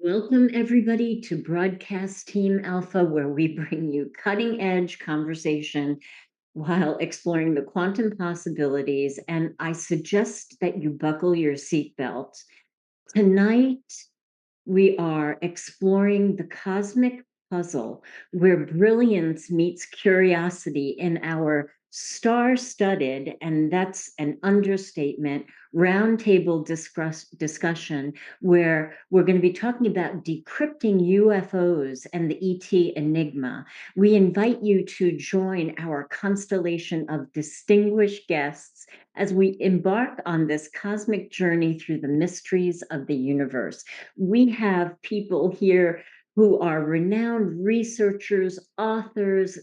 Welcome, everybody, to Broadcast Team Alpha, where we bring you cutting edge conversation while exploring the quantum possibilities. And I suggest that you buckle your seatbelt. Tonight, we are exploring the cosmic puzzle where brilliance meets curiosity in our star-studded, and that's an understatement, roundtable discussion where we're going to be talking about decrypting UFOs and the ET Enigma. We invite you to join our constellation of distinguished guests as we embark on this cosmic journey through the mysteries of the universe. We have people here who are renowned researchers, authors,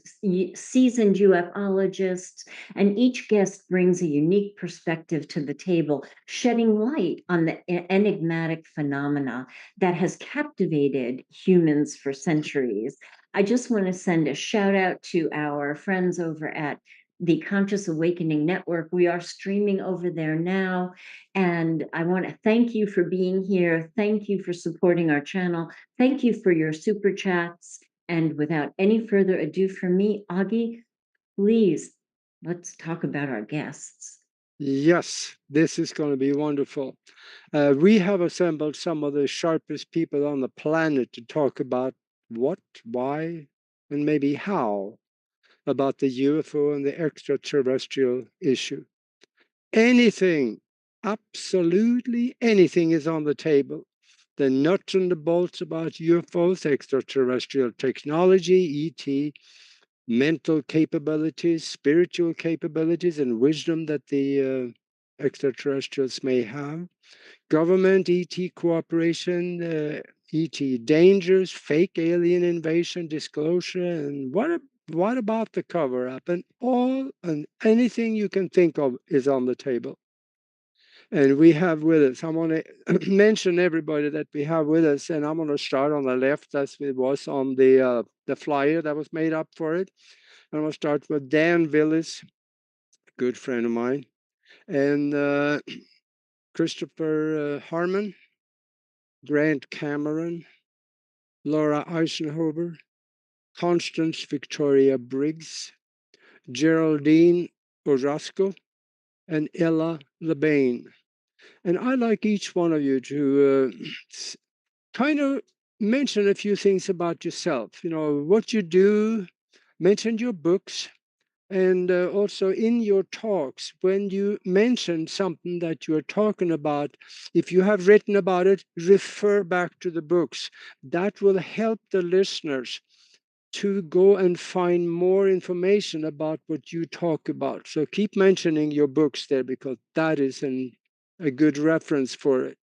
seasoned ufologists, and each guest brings a unique perspective to the table, shedding light on the enigmatic phenomena that has captivated humans for centuries. I just want to send a shout out to our friends over at the Conscious Awakening Network. We are streaming over there now. And I want to thank you for being here. Thank you for supporting our channel. Thank you for your super chats. And without any further ado from me, Augie, please, let's talk about our guests. Yes, this is going to be wonderful. We have assembled some of the sharpest people on the planet to talk about what, why, and maybe how about the UFO and the extraterrestrial issue. Anything, absolutely anything is on the table. The nuts and the bolts about UFOs, extraterrestrial technology, ET, mental capabilities, spiritual capabilities, and wisdom that the extraterrestrials may have, government, ET cooperation, ET dangers, fake alien invasion, disclosure, and what about the cover up? And all and anything you can think of is on the table. And we have with us, I want to mention everybody that we have with us, and I'm going to start on the left as it was on the flyer that was made up for it. I'm going to start with Dan Willis, a good friend of mine, and Christopher Harmon, Grant Cameron, Laura Eisenhower, Constance Victoria Briggs, Geraldine Orozco, and Ella LeBain. And I'd like each one of you to kind of mention a few things about yourself. You know, what you do, mention your books, and also in your talks, when you mention something that you're talking about, if you have written about it, refer back to the books. That will help the listeners to go and find more information about what you talk about. So keep mentioning your books there because that is a good reference for it.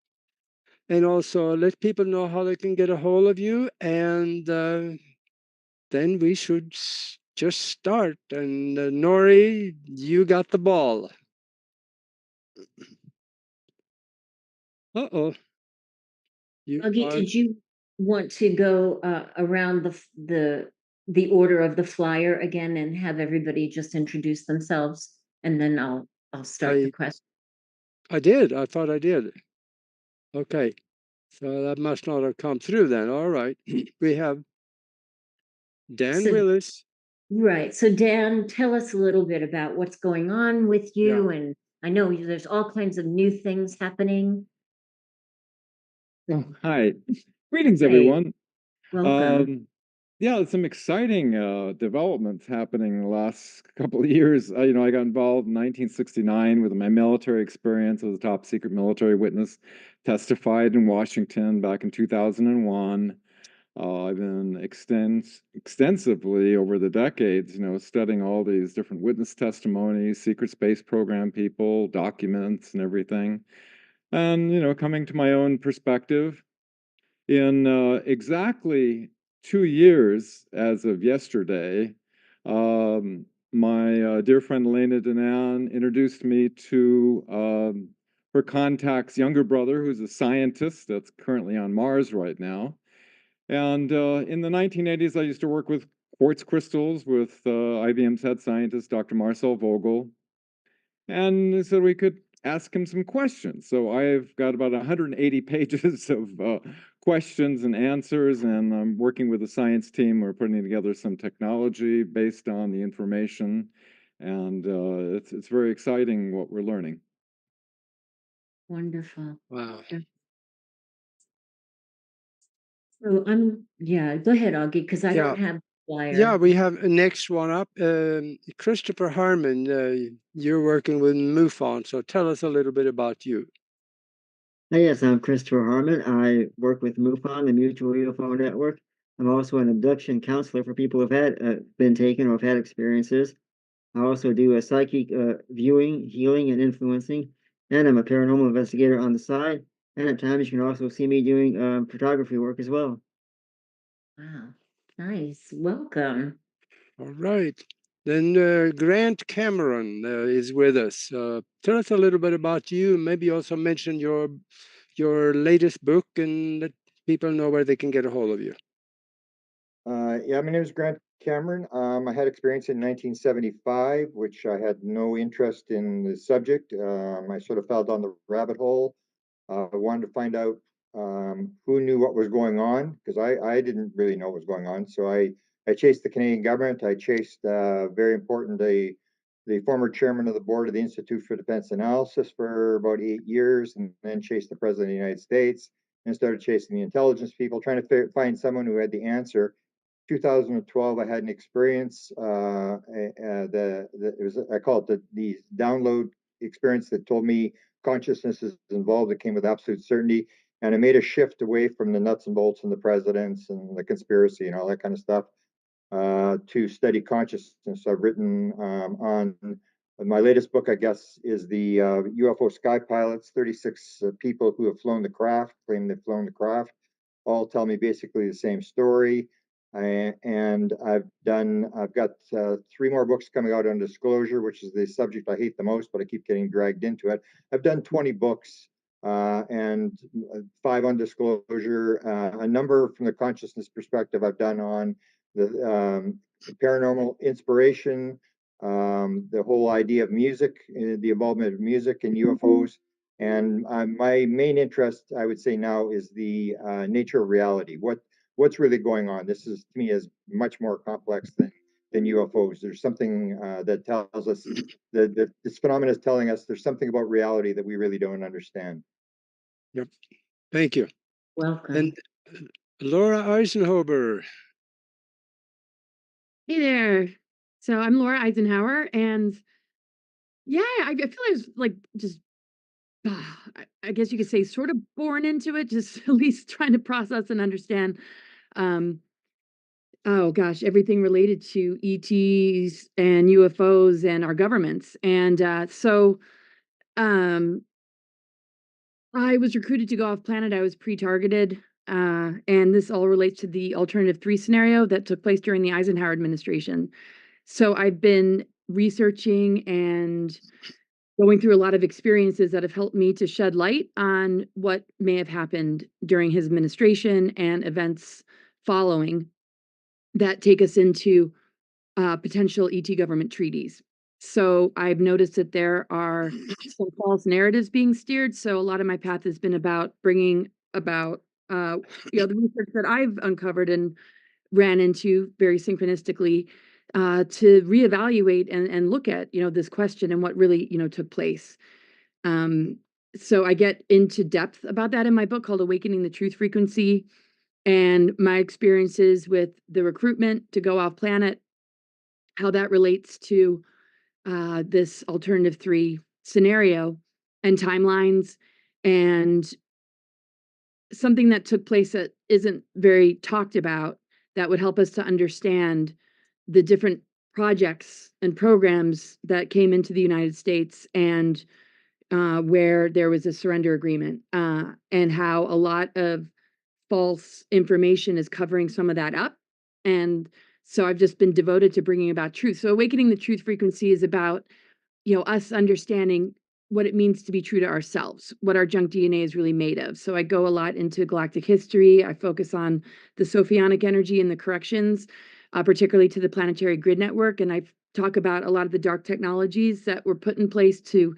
And also let people know how they can get a hold of you. And then we should just start. And Nori, you got the ball. Uh-oh. Augie, did you want to go around the order of the flyer again and have everybody just introduce themselves, and then I'll start the I question. I did. I thought I did. Okay. So that must not have come through then. All right. We have Dan So Willis. right. So Dan, tell us a little bit about what's going on with Yeah. you. And I know there's all kinds of new things happening. Oh, hi. Greetings, Hey, everyone. welcome. Yeah, there's some exciting developments happening in the last couple of years. I got involved in 1969 with my military experience as a top secret military witness, testified in Washington back in 2001. I've been extensively over the decades, studying all these different witness testimonies, secret space program people, documents, and everything. And, coming to my own perspective, in exactly 2 years, as of yesterday, my dear friend Elena Danan introduced me to her contact's younger brother, who's a scientist that's currently on Mars right now. And in the 1980s, I used to work with quartz crystals with IBM's head scientist, Dr. Marcel Vogel. And so we could ask him some questions. So I've got about 180 pages of questions and answers, and I'm working with the science team. We're putting together some technology based on the information, and it's very exciting what we're learning. Wonderful. Wow. Yeah. So yeah, go ahead, Augie, because I Yeah. don't have the Yeah, flyer. we have a next one up. Christopher Harmon, you're working with MUFON, so tell us a little bit about you. Yes, I'm Christopher Harmon. I work with MUFON, the Mutual UFO Network. I'm also an abduction counselor for people who've had been taken or have had experiences. I also do a psychic viewing, healing, and influencing, and I'm a paranormal investigator on the side. And at times, you can also see me doing photography work as well. Wow, nice. Welcome. All right. Then Grant Cameron is with us. Tell us a little bit about you. Maybe also mention your latest book and let people know where they can get a hold of you. Yeah, my name is Grant Cameron. I had experience in 1975, which I had no interest in the subject. I sort of fell down the rabbit hole. I wanted to find out who knew what was going on because I didn't really know what was going on. So I chased the Canadian government. I chased very important the former chairman of the board of the Institute for Defense Analysis for about 8 years, and then chased the president of the United States and started chasing the intelligence people, trying to find someone who had the answer. 2012, I had an experience. It was, I call it the download experience that told me consciousness is involved. It came with absolute certainty, and it made a shift away from the nuts and bolts and the presidents and the conspiracy and all that kind of stuff to study consciousness. I've written on my latest book, I guess, is the UFO sky pilots. 36 people who have flown the craft claim they've flown the craft. All tell me basically the same story. And I've got 3 more books coming out on disclosure, which is the subject I hate the most, but I keep getting dragged into it. I've done 20 books and 5 on disclosure, a number from the consciousness perspective I've done on the paranormal inspiration, the whole idea of music, the involvement of music in UFOs. And my main interest, I would say now, is the nature of reality. What's really going on? This is, to me, is much more complex than UFOs. There's something that tells us that this phenomenon is telling us there's something about reality that we really don't understand. Yep. Thank you. Welcome. And Laura Eisenhower. Hey there. So I'm Laura Eisenhower, and yeah, I feel I was like just, I guess you could say, sort of born into it, just at least trying to process and understand. Um, oh gosh, everything related to ETs and UFOs and our governments, and um, I was recruited to go off planet. I was pre-targeted, and this all relates to the alternative three scenario that took place during the Eisenhower administration. So I've been researching and going through a lot of experiences that have helped me to shed light on what may have happened during his administration and events following that take us into potential ET government treaties. So I've noticed that there are some false narratives being steered. So a lot of my path has been about bringing about the research that I've uncovered and ran into very synchronistically to reevaluate and look at this question and what really took place. Um, so I get into depth about that in my book called Awakening the Truth Frequency, and my experiences with the recruitment to go off planet, how that relates to this alternative three scenario and timelines, and something that took place that isn't very talked about that would help us to understand the different projects and programs that came into the United States, and where there was a surrender agreement, and how a lot of false information is covering some of that up. And so I've just been devoted to bringing about truth. So Awakening the Truth Frequency is about us understanding what it means to be true to ourselves, what our junk DNA is really made of. So I go a lot into galactic history. I focus on the Sophionic energy and the corrections, particularly to the planetary grid network. And I talk about a lot of the dark technologies that were put in place to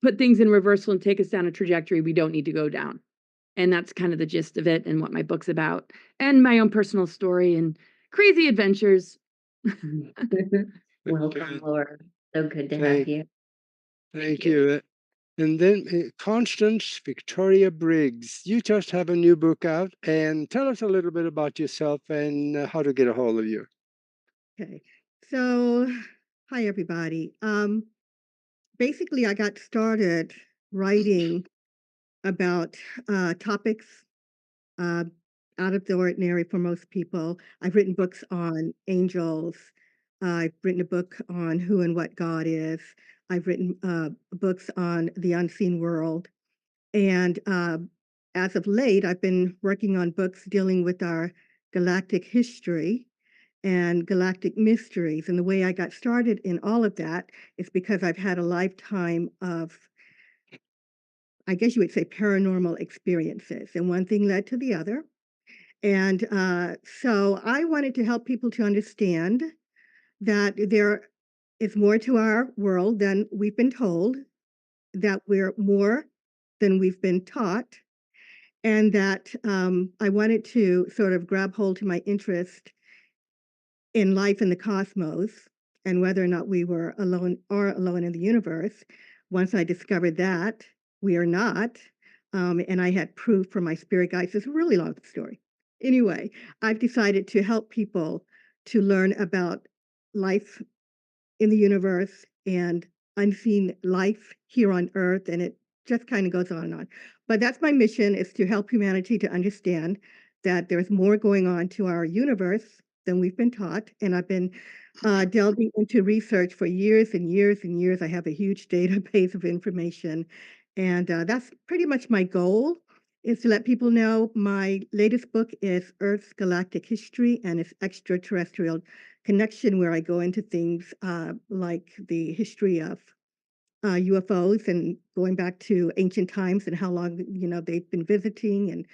put things in reversal and take us down a trajectory we don't need to go down. And that's kind of the gist of it and what my book's about, and my own personal story and crazy adventures. Welcome, Good. Laura. So good to have Thank, you. thank you. And then Constance Victoria Briggs, you just have a new book out, and tell us a little bit about yourself and how to get a hold of you. Okay. So, hi everybody. Basically, I got started writing about topics uh, out of the ordinary for most people. I've written books on angels. I've written a book on who and what God is. I've written books on the unseen world. And as of late, I've been working on books dealing with our galactic history and galactic mysteries. And the way I got started in all of that is because I've had a lifetime of, I guess you would say, paranormal experiences. And one thing led to the other. And so I wanted to help people to understand that there is more to our world than we've been told, that we're more than we've been taught, and that I wanted to sort of grab hold to my interest in life in the cosmos and whether or not we were alone or alone in the universe. Once I discovered that we are not, and I had proof from my spirit guides, it's a really long story. Anyway, I've decided to help people to learn about life in the universe and unseen life here on Earth, and it just kind of goes on and on. But that's my mission, is to help humanity to understand that there's more going on to our universe than we've been taught. And I've been delving into research for years and years and years. I have a huge database of information, and that's pretty much my goal, is to let people know my latest book is Earth's Galactic History and its Extraterrestrial Connection, where I go into things like the history of UFOs and going back to ancient times and how long they've been visiting and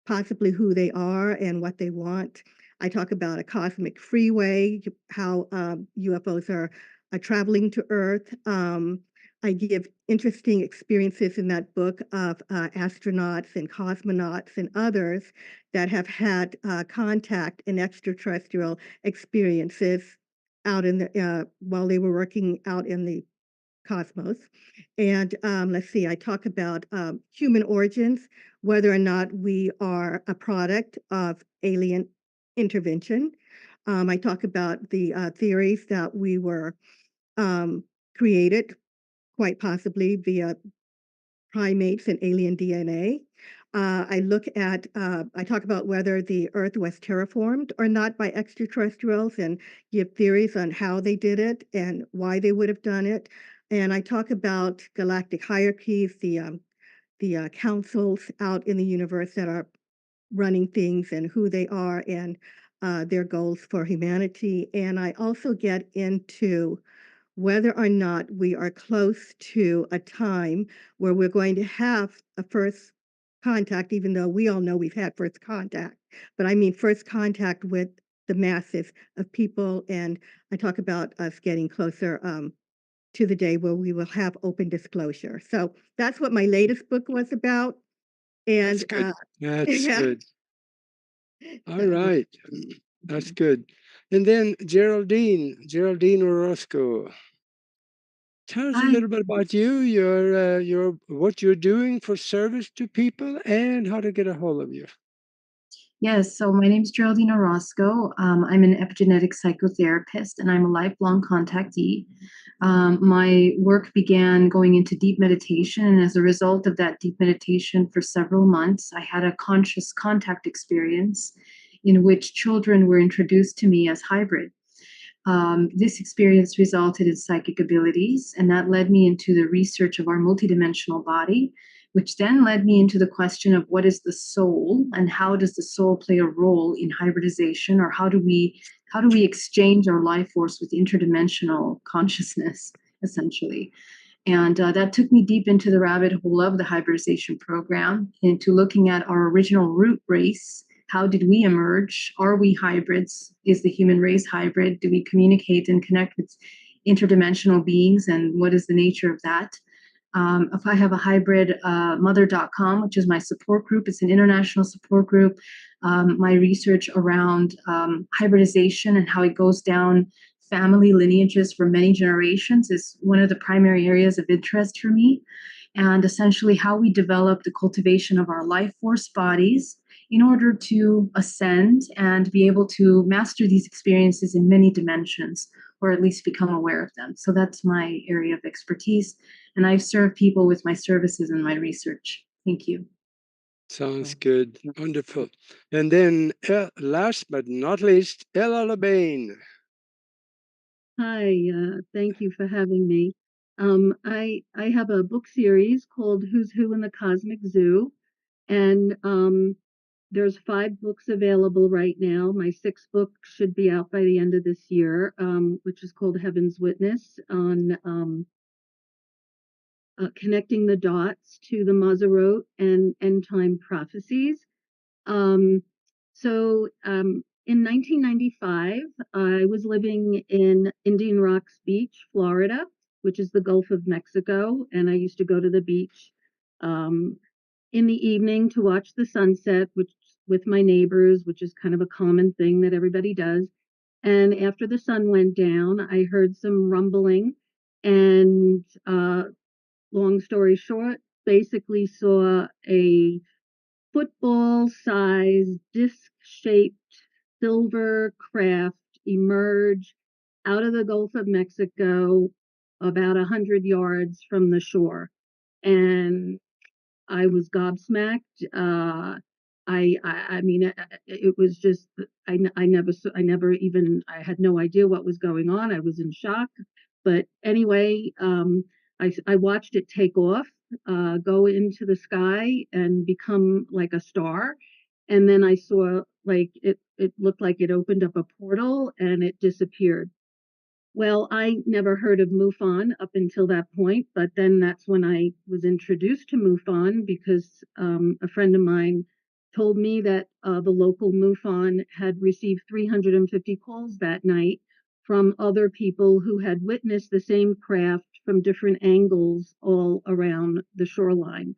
possibly who they are and what they want. I talk about a cosmic freeway, how UFOs are traveling to Earth. I give interesting experiences in that book of astronauts and cosmonauts and others that have had contact and extraterrestrial experiences out in the while they were working out in the cosmos. And let's see, I talk about human origins, whether or not we are a product of alien intervention. I talk about the theories that we were created, quite possibly via primates and alien DNA. I talk about whether the Earth was terraformed or not by extraterrestrials and give theories on how they did it and why they would have done it. And I talk about galactic hierarchies, the councils out in the universe that are running things and who they are and their goals for humanity. And I also get into whether or not we are close to a time where we're going to have a first contact, even though we all know we've had first contact. But I mean first contact with the masses of people. And I talk about us getting closer to the day where we will have open disclosure. So that's what my latest book was about. And That's good. That's yeah, good. All so, right. That's good. And then Geraldine Orozco. Tell us a Hi. little bit about you, your what you're doing for service to people, and how to get a hold of you. Yes, so my name is Geraldine Orozco. I'm an epigenetic psychotherapist and I'm a lifelong contactee. My work began going into deep meditation, and as a result of that deep meditation for several months, I had a conscious contact experience in which children were introduced to me as hybrid. This experience resulted in psychic abilities, and that led me into the research of our multidimensional body, which then led me into the question of what is the soul and how does the soul play a role in hybridization, or how do we exchange our life force with interdimensional consciousness, essentially. And that took me deep into the rabbit hole of the hybridization program, into looking at our original root race. How did we emerge? Are we hybrids? Is the human race hybrid? Do we communicate and connect with interdimensional beings? And what is the nature of that? If I have a hybrid mother.com, which is my support group, it's an international support group. My research around hybridization and how it goes down family lineages for many generations is one of the primary areas of interest for me. And essentially how we develop the cultivation of our life force bodies in order to ascend and be able to master these experiences in many dimensions, or at least become aware of them. So that's my area of expertise. And I serve people with my services and my research. Thank you. Sounds good. Wonderful. And then last but not least, Ella LeBain. Hi, thank you for having me. I have a book series called Who's Who in the Cosmic Zoo, and there's 5 books available right now. My 6th book should be out by the end of this year, which is called Heaven's Witness, on connecting the dots to the Mazarot and end time prophecies. In 1995, I was living in Indian Rocks Beach, Florida, which is the Gulf of Mexico, and I used to go to the beach in the evening to watch the sunset, which with my neighbors, which is kind of a common thing that everybody does. And after the sun went down, I heard some rumbling, and long story short, basically saw a football-sized, disc-shaped silver craft emerge out of the Gulf of Mexico about 100 yards from the shore. And I was gobsmacked. I mean, it was just, I never even, I had no idea what was going on. I was in shock. But anyway, I watched it take off, go into the sky and become like a star. And then I saw like it looked like it opened up a portal and it disappeared. Well, I never heard of MUFON up until that point, but then that's when I was introduced to MUFON because a friend of mine told me that the local MUFON had received 350 calls that night from other people who had witnessed the same craft from different angles all around the shoreline.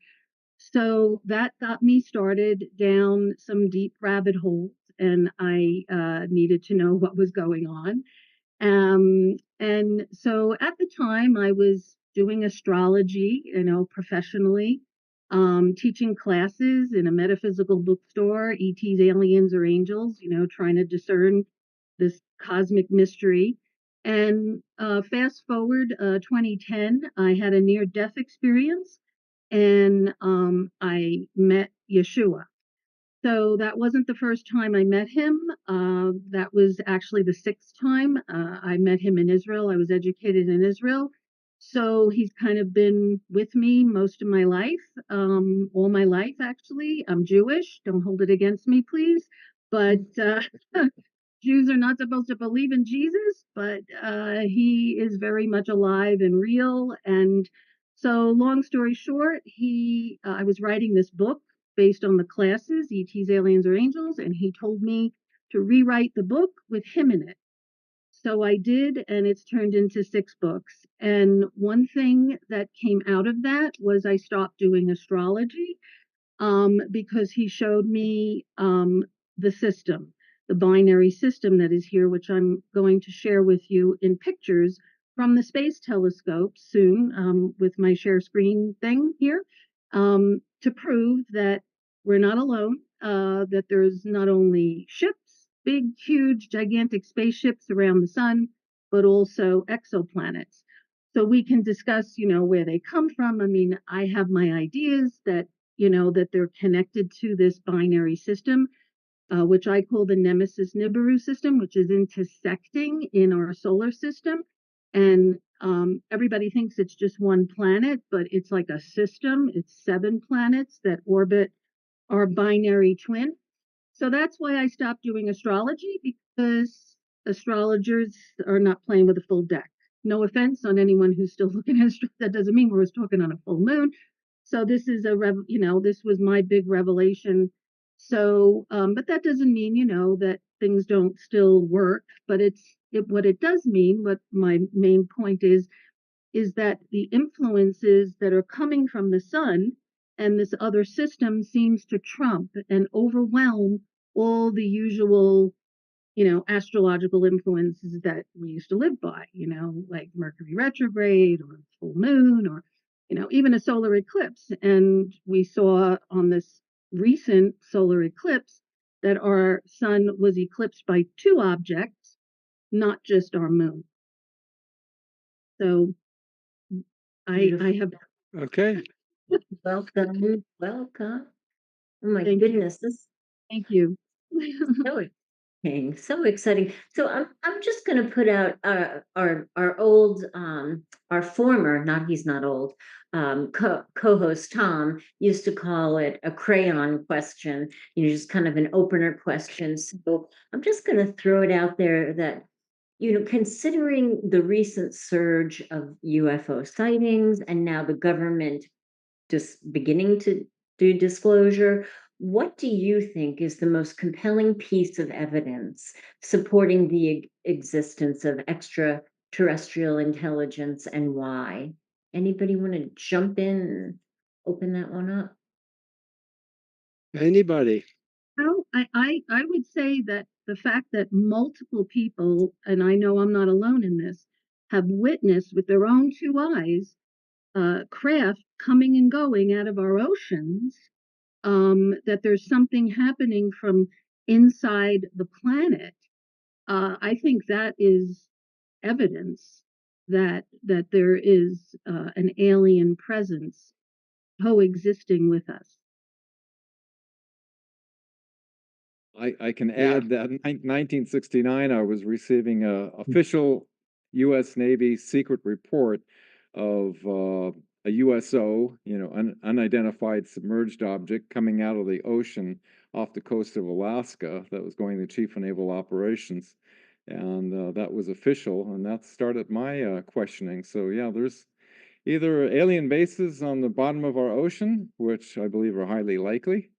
So that got me started down some deep rabbit holes, and I needed to know what was going on. And so at the time, I was doing astrology, professionally, teaching classes in a metaphysical bookstore, ETs, aliens, or angels, trying to discern this cosmic mystery. And fast forward 2010, I had a near-death experience, and I met Yeshua. So that wasn't the first time I met him. That was actually the 6th time. I met him in Israel. I was educated in Israel. So he's kind of been with me most of my life, all my life, actually. I'm Jewish. Don't hold it against me, please. But Jews are not supposed to believe in Jesus, but he is very much alive and real. And so, long story short, I was writing this book based on the classes, ETs, aliens, or angels, and he told me to rewrite the book with him in it. So I did, and it's turned into 6 books. And one thing that came out of that was I stopped doing astrology because he showed me the system, the binary system that is here, which I'm going to share with you in pictures from the space telescope soon with my share screen thing here to prove that we're not alone, that there's not only ships, big, huge, gigantic spaceships around the sun, but also exoplanets. So we can discuss, where they come from. I mean, I have my ideas that that they're connected to this binary system, which I call the Nemesis Nibiru system, which is intersecting in our solar system. And everybody thinks it's just one planet, but it's like a system. It's 7 planets that orbit our binary twin. So that's why I stopped doing astrology, because astrologers are not playing with a full deck. No offense on anyone who's still looking at that doesn't mean we're talking on a full moon. So this is this was my big revelation. So, but that doesn't mean, that things don't still work. But what it does mean, what my main point is, is that the influences that are coming from the sun and this other system seems to trump and overwhelm all the usual, astrological influences that we used to live by, like Mercury retrograde or full moon or, even a solar eclipse. And we saw on this recent solar eclipse that our sun was eclipsed by two objects, not just our moon. So I have. Okay. Welcome. Welcome. Oh my Thank you. goodness, this Thank you. so exciting. So exciting. So I'm just going to put out our old our former, not he's not old, co-host Tom used to call it a crayon question, just kind of an opener question. So I'm just going to throw it out there that considering the recent surge of UFO sightings and now the government just beginning to do disclosure, what do you think is the most compelling piece of evidence supporting the existence of extraterrestrial intelligence and why? Anybody want to jump in and open that one up? Anybody? Well, I would say that the fact that multiple people, and I know I'm not alone in this, have witnessed with their own two eyes craft coming and going out of our oceans, that there's something happening from inside the planet. I think that is evidence that there is an alien presence coexisting with us. I can add that in 1969, I was receiving a official U.S. Navy secret report of a USO, unidentified submerged object coming out of the ocean off the coast of Alaska that was going to Chief of Naval Operations. And that was official, and that started my questioning. So yeah, there's either alien bases on the bottom of our ocean, which I believe are highly likely,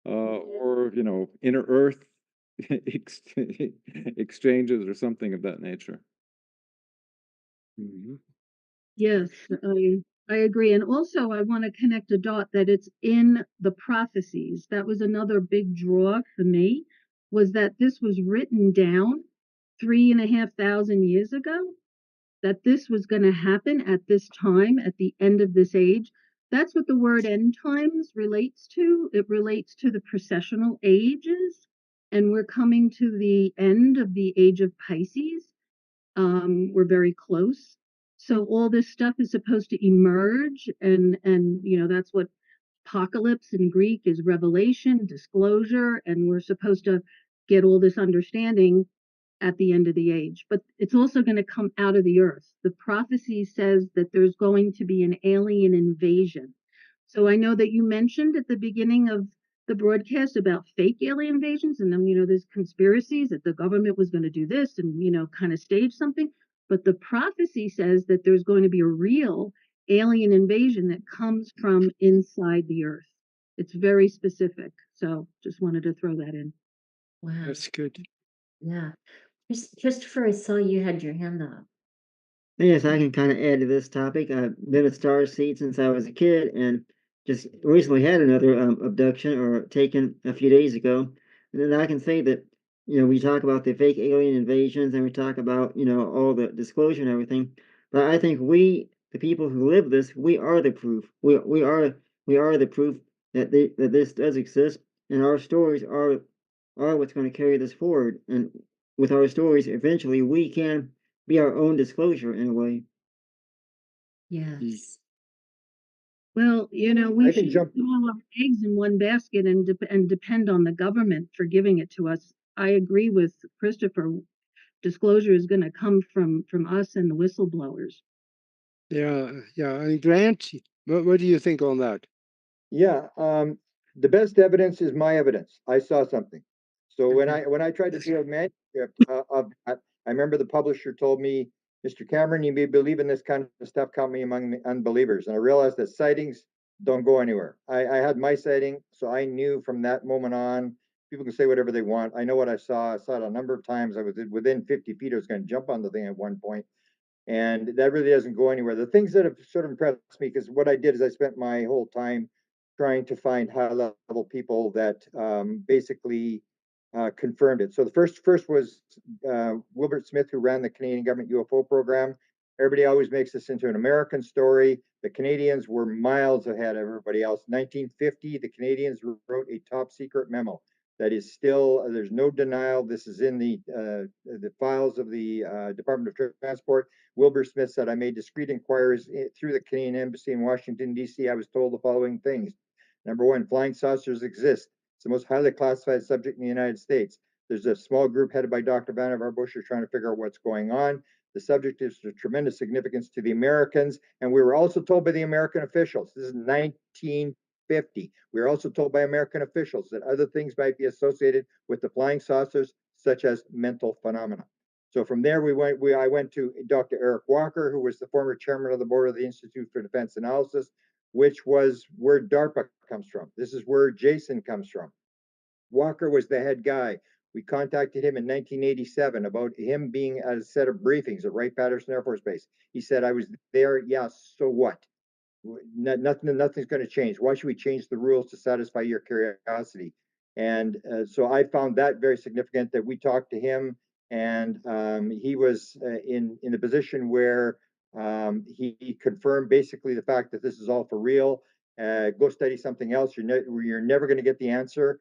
or inner Earth exchanges or something of that nature. Mhm. Yes, I agree. And also, I want to connect a dot that it's in the prophecies. That was another big draw for me, was that this was written down 3,500 years ago, that this was going to happen at this time, at the end of this age. That's what the word end times relates to. It relates to the precessional ages, and we're coming to the end of the age of Pisces. We're very close. So all this stuff is supposed to emerge, and that's what apocalypse in Greek is, revelation, disclosure, and we're supposed to get all this understanding at the end of the age. But it's also going to come out of the earth. The prophecy says that there's going to be an alien invasion. So I know that you mentioned at the beginning of the broadcast about fake alien invasions, and then there's conspiracies that the government was going to do this and kind of stage something. But the prophecy says that there's going to be a real alien invasion that comes from inside the earth. It's very specific. So just wanted to throw that in. Wow. That's good. Yeah. Christopher, I saw you had your hand up. Yes, I can kind of add to this topic. I've been a starseed since I was a kid, and just recently had another abduction or taken a few days ago. And then I can say that, we talk about the fake alien invasions and we talk about, all the disclosure and everything. But I think we, the people who live this, we are the proof. We are the proof that that this does exist, and our stories are what's going to carry this forward. And with our stories, eventually we can be our own disclosure in a way. Yes. Well, we I can shouldn't jump. put all our eggs in one basket and depend on the government for giving it to us. I agree with Christopher. Disclosure is going to come from us and the whistleblowers. Yeah, yeah. And Grant, what do you think on that? Yeah, the best evidence is my evidence. I saw something. So when Okay. I tried to do a manuscript of that, I remember the publisher told me, Mr. Cameron, you may believe in this kind of stuff, count me among the unbelievers. And I realized that sightings don't go anywhere. I had my sighting, so I knew from that moment on. People can say whatever they want. I know what I saw. I saw it a number of times. I was within 50 feet. I was going to jump on the thing at one point. And that really doesn't go anywhere. The things that have sort of impressed me, because what I did is I spent my whole time trying to find high level people that basically confirmed it. So the first was Wilbert Smith, who ran the Canadian government UFO program. Everybody always makes this into an American story. The Canadians were miles ahead of everybody else. 1950, the Canadians wrote a top secret memo that is still, there's no denial. This is in the files of the Department of Transport. Wilbur Smith said, I made discreet inquiries through the Canadian Embassy in Washington, D.C. I was told the following things. Number one, flying saucers exist. It's the most highly classified subject in the United States. There's a small group headed by Dr. Vannevar Bush who's trying to figure out what's going on. The subject is of tremendous significance to the Americans. And we were also told by the American officials, this is 1950. We were also told by American officials that other things might be associated with the flying saucers, such as mental phenomena. So from there, I went to Dr. Eric Walker, who was the former chairman of the board of the Institute for Defense Analysis, which was where DARPA comes from. This is where Jason comes from. Walker was the head guy. We contacted him in 1987 about him being at a set of briefings at Wright-Patterson Air Force Base. He said, I was there. Yeah, so what? Nothing's going to change. Why should we change the rules to satisfy your curiosity? And so I found that very significant that we talked to him, and he was in a position where he confirmed basically the fact that this is all for real. Go study something else. You're never going to get the answer.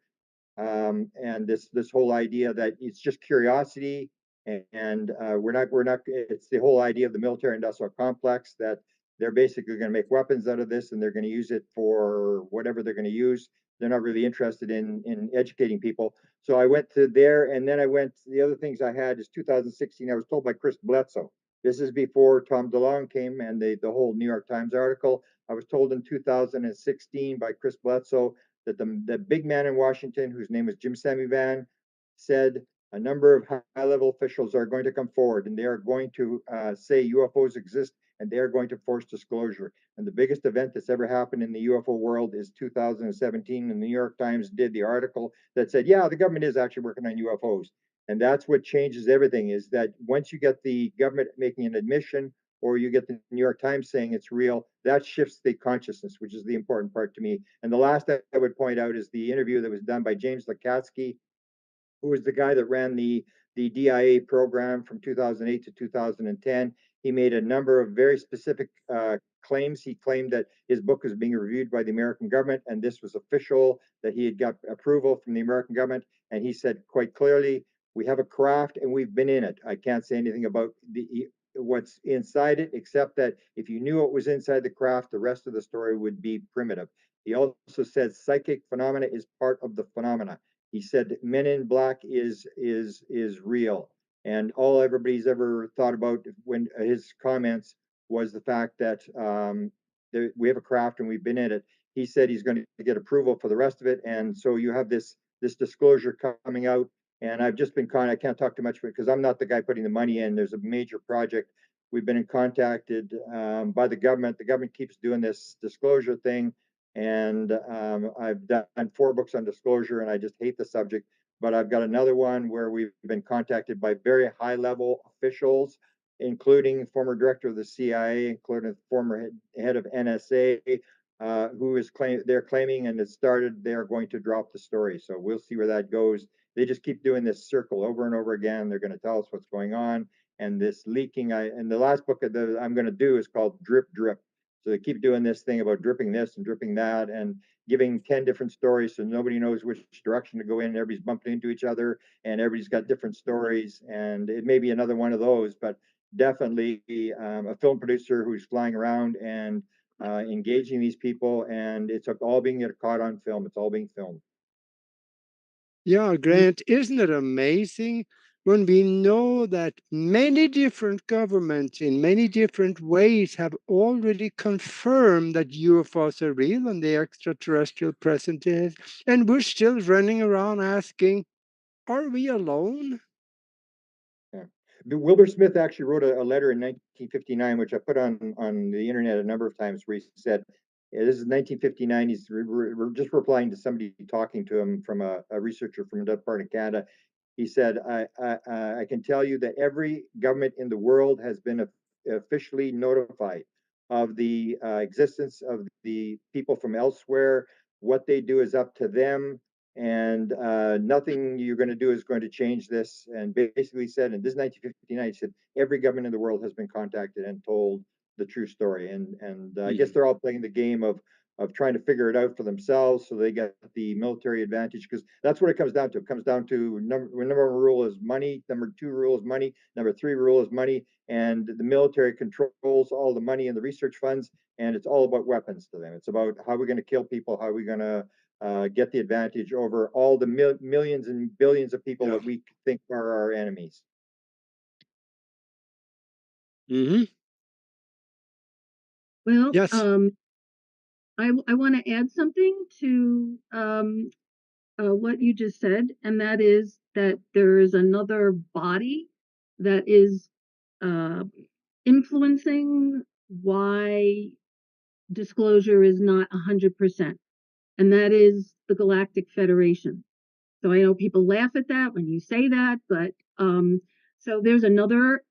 And this whole idea that it's just curiosity, and we're not. It's the whole idea of the military-industrial complex that they're basically going to make weapons out of this, and they're going to use it for whatever they're going to use. They're not really interested in educating people. So I went to there, and then I went. The other things I had is 2016. I was told by Chris Bledsoe. This is before Tom DeLonge came and the whole New York Times article. I was told in 2016 by Chris Bledsoe that the big man in Washington, whose name is Jim Samivan, said a number of high-level officials are going to come forward and they are going to say UFOs exist and they are going to force disclosure. And the biggest event that's ever happened in the UFO world is 2017, and the New York Times did the article that said, yeah, the government is actually working on UFOs. And that's what changes everything, is that once you get the government making an admission or you get the New York Times saying it's real, that shifts the consciousness, which is the important part to me. And the last I would point out is the interview that was done by James Lukatsky, who was the guy that ran the DIA program from 2008 to 2010. He made a number of very specific claims. He claimed that his book was being reviewed by the American government, and this was official, that he had got approval from the American government. And he said quite clearly, we have a craft and we've been in it. I can't say anything about what's inside it, except that if you knew what was inside the craft, the rest of the story would be primitive. He also said psychic phenomena is part of the phenomena. He said Men in Black is real, and all everybody's ever thought about when his comments was the fact that we have a craft and we've been in it. He said he's going to get approval for the rest of it, and so you have this disclosure coming out. And I've just been I can't talk too much because I'm not the guy putting the money in. There's a major project. We've been contacted by the government. The government keeps doing this disclosure thing, and I've done 4 books on disclosure, and I just hate the subject. But I've got another one where we've been contacted by very high-level officials, including former director of the CIA, including former head of NSA, who is they're claiming, and it started, they're going to drop the story. So we'll see where that goes. They just keep doing this circle over and over again. They're going to tell us what's going on, and this leaking. And the last book that I'm going to do is called Drip Drip. So they keep doing this thing about dripping this and dripping that and giving 10 different stories, so nobody knows which direction to go in. Everybody's bumping into each other and everybody's got different stories. And it may be another one of those, but definitely a film producer who's flying around and engaging these people, and it's all being caught on film. It's all being filmed. Yeah, Grant, isn't it amazing when we know that many different governments in many different ways have already confirmed that UFOs are real and the extraterrestrial presence is, and we're still running around asking, are we alone? Yeah. Wilbur Smith actually wrote a letter in 1959, which I put on the internet a number of times, where he said, this is 1959. He's just replying to somebody talking to him from a researcher from that part of Canada. He said, I can tell you that every government in the world has been officially notified of the existence of the people from elsewhere. What they do is up to them, and nothing you're going to do is going to change this. And basically said, and this is 1959, he said every government in the world has been contacted and told the true story. And I guess they're all playing the game of trying to figure it out for themselves so they get the military advantage, because that's what it comes down to. It comes down to number one rule is money, number two rule is money, number three rule is money, and the military controls all the money and the research funds, and it's all about weapons to them. It's about how we're going to kill people, how we're going to get the advantage over all the millions and billions of people that we think are our enemies. Mm-hmm. Well, Yes. I want to add something to what you just said, and that is that there is another body that is influencing why disclosure is not 100%, and that is the Galactic Federation. So I know people laugh at that when you say that, but so there's another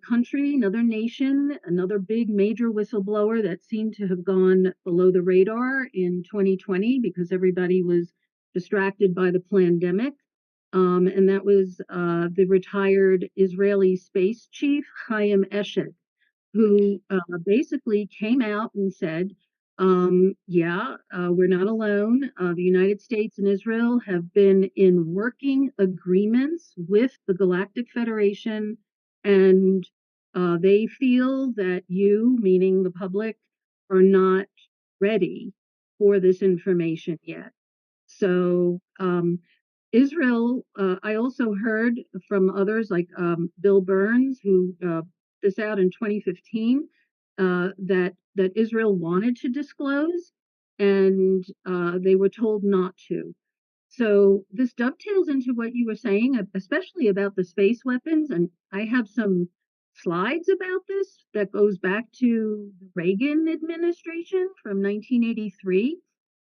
country, another nation, another big major whistleblower that seemed to have gone below the radar in 2020 because everybody was distracted by the pandemic. And that was the retired Israeli space chief, Chaim Eshed, who basically came out and said, we're not alone. The United States and Israel have been in working agreements with the Galactic Federation, and they feel that you, meaning the public, are not ready for this information yet. So Israel, I also heard from others like Bill Burns, who this out in 2015, that Israel wanted to disclose, and they were told not to. So this dovetails into what you were saying, especially about the space weapons. And I have some slides about this that goes back to the Reagan administration from 1983.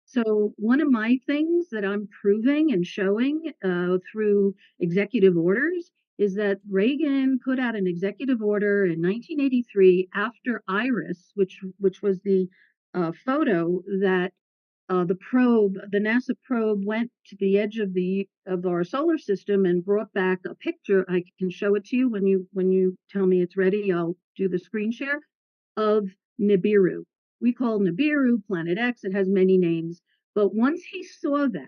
So one of my things that I'm proving and showing through executive orders is that Reagan put out an executive order in 1983 after IRIS, which was the photo that the NASA probe went to the edge of our solar system and brought back a picture. I can show it to you when you tell me it's ready. I'll do the screen share of Nibiru. We call Nibiru Planet X. It has many names. But once he saw that,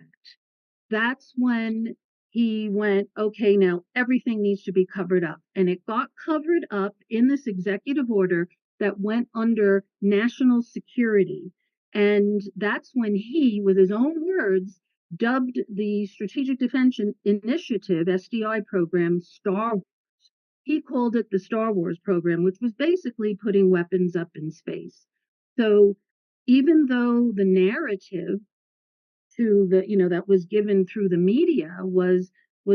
that's when he went, okay, now everything needs to be covered up. And it got covered up in this executive order that went under national security. And that's when he, with his own words, dubbed the Strategic Defense Initiative, SDI program, Star Wars. He called it the Star Wars program, which was basically putting weapons up in space. So even though the narrative to that was given through the media was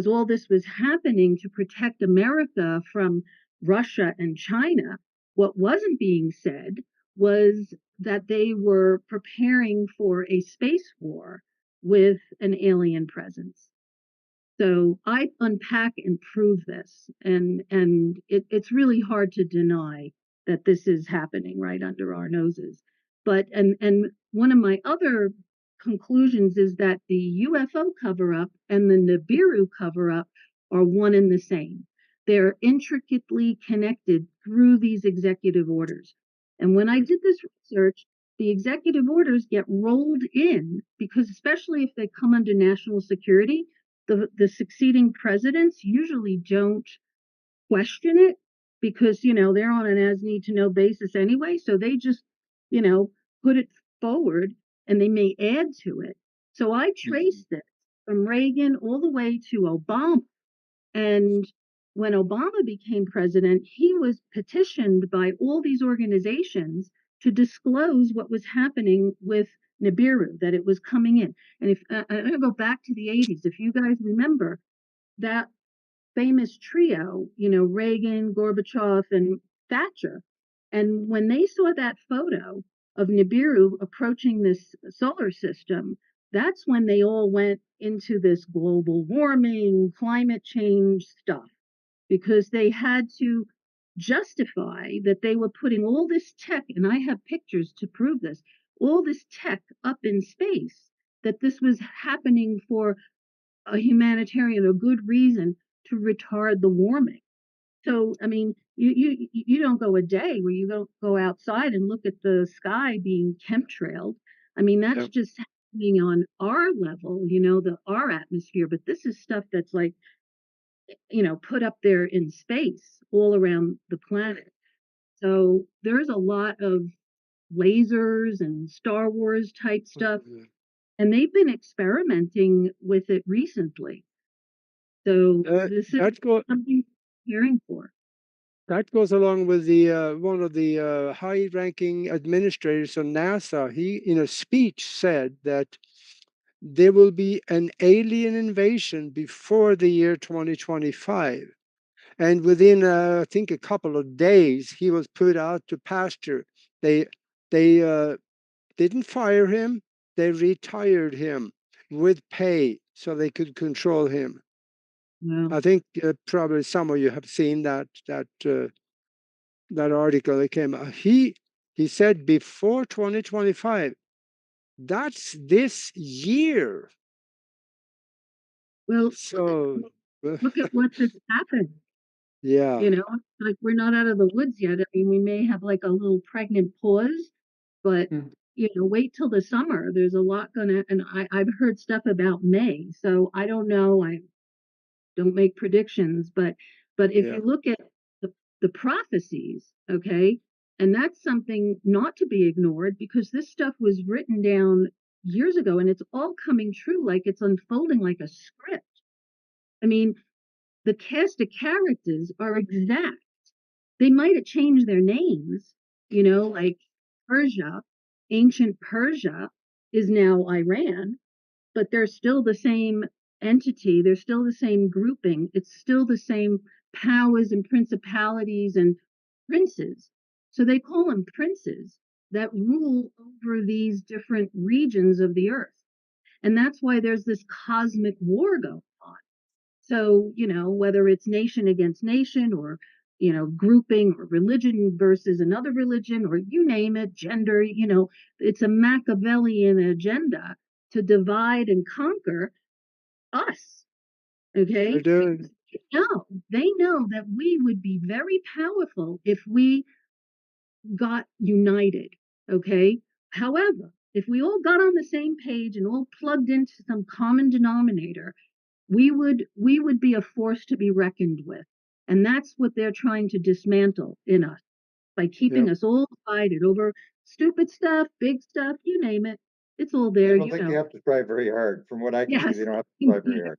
all this was happening to protect America from Russia and China, what wasn't being said was that they were preparing for a space war with an alien presence. So I unpack and prove this, and it's really hard to deny that this is happening right under our noses. But and one of my other conclusions is that the UFO cover-up and the Nibiru cover-up are one and the same. They're intricately connected through these executive orders. And when I did this research, the executive orders get rolled in because, especially if they come under national security, the succeeding presidents usually don't question it because they're on an as need to know basis anyway, so they just put it forward and they may add to it. So I traced it from Reagan all the way to Obama, and when Obama became president, he was petitioned by all these organizations to disclose what was happening with Nibiru, that it was coming in. And if I'm going to go back to the 80s, if you guys remember that famous trio, Reagan, Gorbachev, and Thatcher. And when they saw that photo of Nibiru approaching this solar system, that's when they all went into this global warming, climate change stuff, because they had to justify that they were putting all this tech, and I have pictures to prove this, all this tech up in space, that this was happening for a humanitarian, a good reason to retard the warming. So, I mean, you don't go a day where you don't go outside and look at the sky being chemtrailed. I mean, that's Yeah. just happening on our level, our atmosphere. But this is stuff that's like, put up there in space all around the planet. So there's a lot of lasers and Star Wars type stuff, and they've been experimenting with it recently. So this is something we're hearing for. That goes along with the one of the high-ranking administrators on NASA. He, in a speech, said that there will be an alien invasion before the year 2025. And within, I think, a couple of days, he was put out to pasture. They didn't fire him; they retired him with pay so they could control him. Wow. I think probably some of you have seen that article that came out. He said before 2025. That's this year. Well, So look at what just happened. yeah. Like we're not out of the woods yet. I mean, we may have like a little pregnant pause, but wait till the summer. There's a lot and I've heard stuff about May. So I don't know. I don't make predictions, but if you look at the prophecies, okay, and that's something not to be ignored because this stuff was written down years ago and it's all coming true, like it's unfolding like a script. I mean, the cast of characters are exact. They might have changed their names, like Persia, ancient Persia is now Iran, but they're still the same entity. They're still the same grouping. It's still the same powers and principalities and princes. So they call them princes that rule over these different regions of the earth. And that's why there's this cosmic war going on. So, whether it's nation against nation or, grouping or religion versus another religion or you name it, gender, it's a Machiavellian agenda to divide and conquer us. Okay. They know that we would be very powerful if we got united. Okay. However, if we all got on the same page and all plugged into some common denominator, we would be a force to be reckoned with. And that's what they're trying to dismantle in us by keeping us all divided over stupid stuff, big stuff, you name it. It's all there. I don't think they have to try very hard. From what I can see, they don't have to try very hard.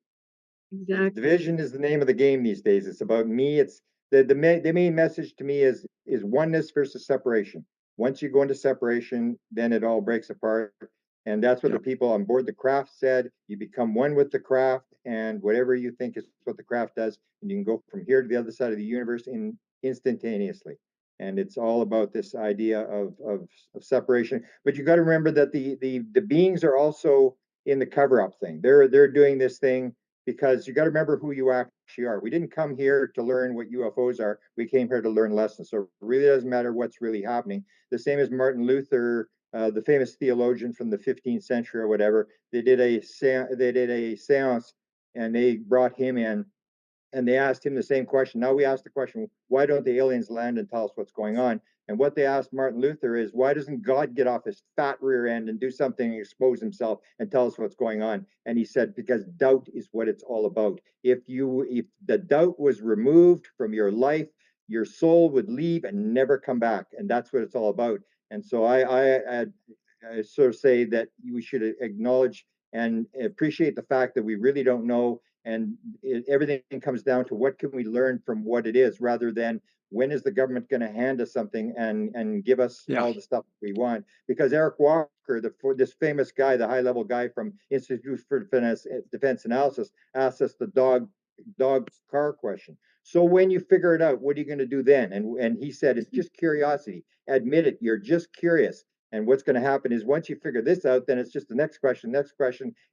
Exactly. Division is the name of the game these days. It's about me. It's the main message to me is oneness versus separation. Once you go into separation, then it all breaks apart. And that's what the people on board the craft said. You become one with the craft, and whatever you think is what the craft does, and you can go from here to the other side of the universe instantaneously. And it's all about this idea of separation. But you got to remember that the beings are also in the cover up thing. They're doing this thing because you got to remember who you actually are. We didn't come here to learn what UFOs are. We came here to learn lessons. So it really doesn't matter what's really happening. The same as Martin Luther, the famous theologian from the 15th century or whatever. They did a seance and they brought him in and they asked him the same question. Now we ask the question, why don't the aliens land and tell us what's going on? And what they asked Martin Luther is, why doesn't God get off his fat rear end and do something and expose himself and tell us what's going on? And he said, because doubt is what it's all about. If the doubt was removed from your life, your soul would leave and never come back. And that's what it's all about. And so I sort of say that we should acknowledge and appreciate the fact that we really don't know, and everything comes down to what can we learn from what it is, rather than when is the government going to hand us something and give us all the stuff we want. Because Eric Walker, this famous guy, the high-level guy from Institute for Defense Analysis, asked us the dog car question. So when you figure it out, what are you going to do then? And he said, it's just curiosity. Admit it, you're just curious. And what's going to happen is once you figure this out, then it's just the next question.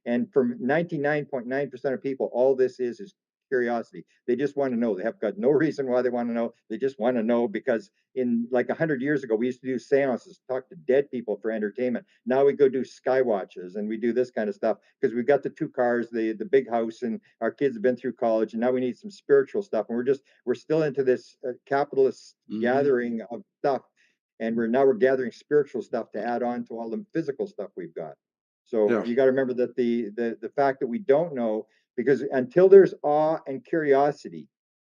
And for 99.9% of people, all this is curiosity. They just want to know. They have got no reason why they want to know. They just want to know because in like 100 years ago, we used to do seances, talk to dead people for entertainment. Now we go do sky watches and we do this kind of stuff because we've got the 2 cars, the big house, and our kids have been through college, and now we need some spiritual stuff. And we're still into this capitalist gathering of stuff, and we're gathering spiritual stuff to add on to all the physical stuff we've got. So you got to remember that the fact that we don't know, because until there's awe and curiosity,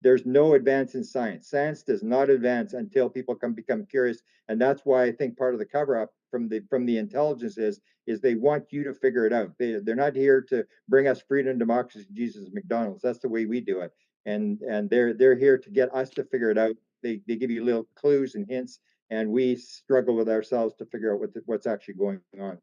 there's no advance in science. Science does not advance until people can become curious, and that's why I think part of the cover up from the intelligence is they want you to figure it out. They're not here to bring us freedom, democracy, Jesus, McDonald's. That's the way we do it, and they're here to get us to figure it out. They give you little clues and hints, and we struggle with ourselves to figure out what's actually going on.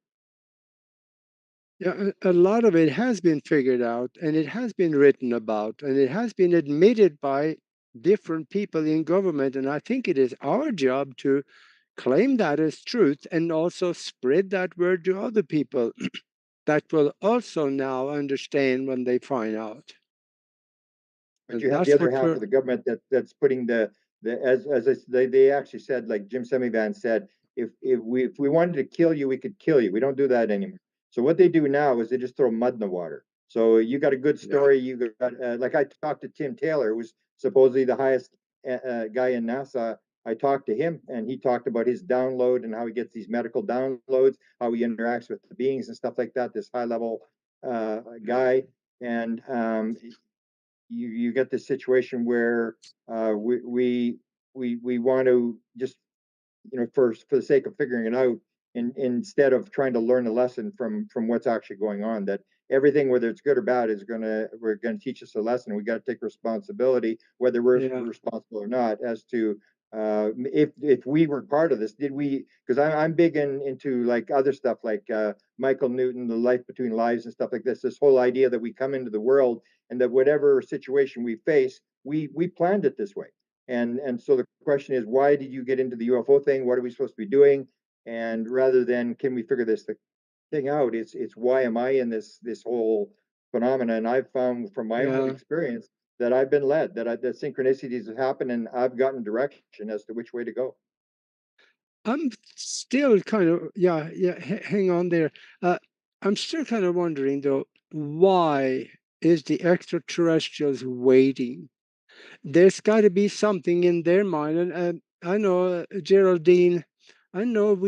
Yeah, a lot of it has been figured out, and it has been written about, and it has been admitted by different people in government. And I think it is our job to claim that as truth and also spread that word to other people that will also now understand when they find out. But And you have the that's other what half of the government that's putting they actually said, like Jim Semivan said, if we wanted to kill you, we could kill you. We don't do that anymore. So what they do now is they just throw mud in the water. So you got a good story. You got like I talked to Tim Taylor, who was supposedly the highest guy in NASA. I talked to him, and he talked about his download and how he gets these medical downloads, how he interacts with the beings and stuff like that. This high level guy, and you get this situation where we want to just, for the sake of figuring it out, instead of trying to learn a lesson from what's actually going on, that everything, whether it's good or bad, we're gonna teach us a lesson. We got to take responsibility, whether we're responsible or not, as to if we were part of this. Did we? Because I'm big into like other stuff, like Michael Newton, the life between lives and stuff like this. This whole idea that we come into the world and that whatever situation we face, we planned it this way. And so the question is, why did you get into the UFO thing? What are we supposed to be doing? And rather than can we figure this thing out, it's why am I in this whole phenomena? And I've found from my own experience that I've been led, that synchronicities have happened, and I've gotten direction as to which way to go. I'm still kind of hang on there. I'm still kind of wondering though, why is the extraterrestrials waiting? There's got to be something in their mind. And I know, Geraldine, I know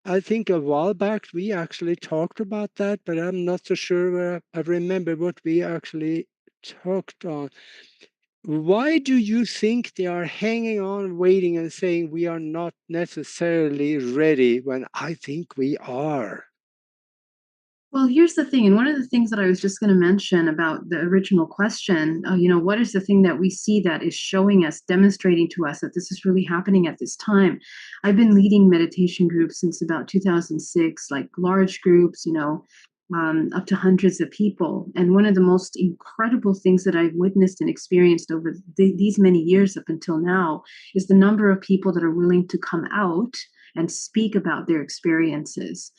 I think a while back we actually talked about that, but I'm not so sure where I remember what we actually talked on. Why do you think they are hanging on, waiting, and saying we are not necessarily ready when I think we are? Well, here's the thing, and one of the things that I was just going to mention about the original question, what is the thing that we see that is showing us, demonstrating to us that this is really happening at this time? I've been leading meditation groups since about 2006, like large groups, up to hundreds of people. And one of the most incredible things that I've witnessed and experienced over these many years up until now is the number of people that are willing to come out and speak about their experiences.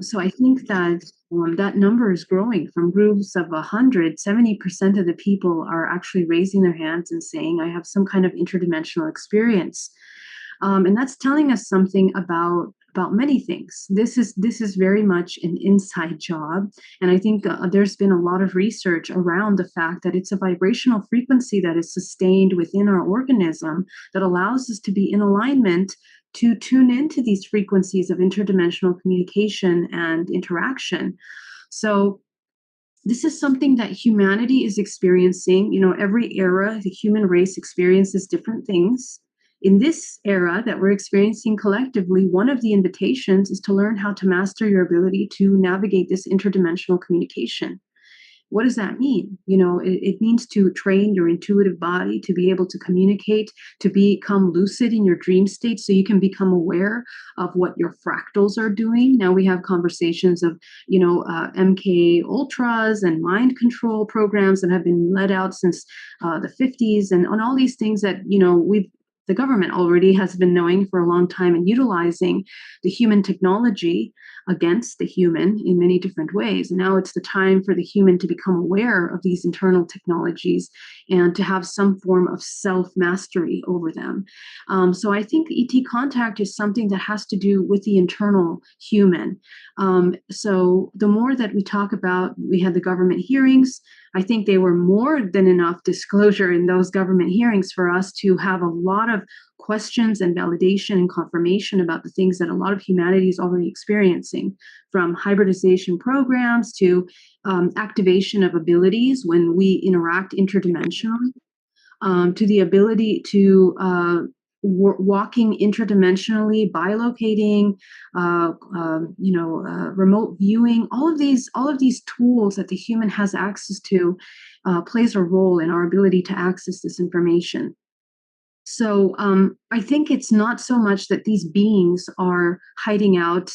So I think that that number is growing from groups of 100. 70% of the people are actually raising their hands and saying, I have some kind of interdimensional experience. And that's telling us something about many things. This is very much an inside job. And I think there's been a lot of research around the fact that it's a vibrational frequency that is sustained within our organism that allows us to be in alignment to tune into these frequencies of interdimensional communication and interaction. So this is something that humanity is experiencing. Every era, the human race experiences different things. In this era that we're experiencing collectively, one of the invitations is to learn how to master your ability to navigate this interdimensional communication. What does that mean? It means to train your intuitive body to be able to communicate, to become lucid in your dream state so you can become aware of what your fractals are doing. Now we have conversations of, MK Ultras and mind control programs that have been let out since the 50s and on all these things that, the government already has been knowing for a long time and utilizing the human technology against the human in many different ways. And now it's the time for the human to become aware of these internal technologies and to have some form of self-mastery over them. So I think ET contact is something that has to do with the internal human. So the more that we talk about, we had the government hearings. I think they were more than enough disclosure in those government hearings for us to have a lot of questions and validation and confirmation about the things that a lot of humanity is already experiencing, from hybridization programs to activation of abilities when we interact interdimensionally, to the ability to walking interdimensionally, bilocating, remote viewing. All of these tools that the human has access to plays a role in our ability to access this information. So I think it's not so much that these beings are hiding out.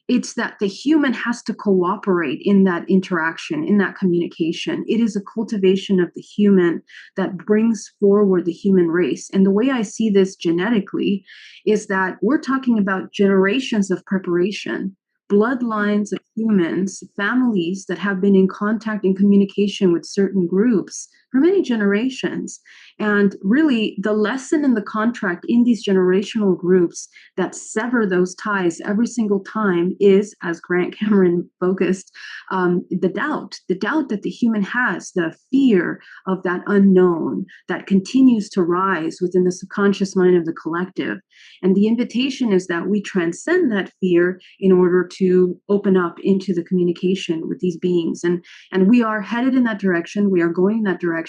It's that the human has to cooperate in that interaction, in that communication. It is a cultivation of the human that brings forward the human race. And the way I see this genetically is that we're talking about generations of preparation, bloodlines of humans, families that have been in contact and communication with certain groups for many generations. And really, the lesson in the contract in these generational groups that sever those ties every single time is, as Grant Cameron focused, the doubt that the human has, the fear of that unknown that continues to rise within the subconscious mind of the collective. And the invitation is that we transcend that fear in order to open up into the communication with these beings. And we are headed in that direction. We are going in that direction.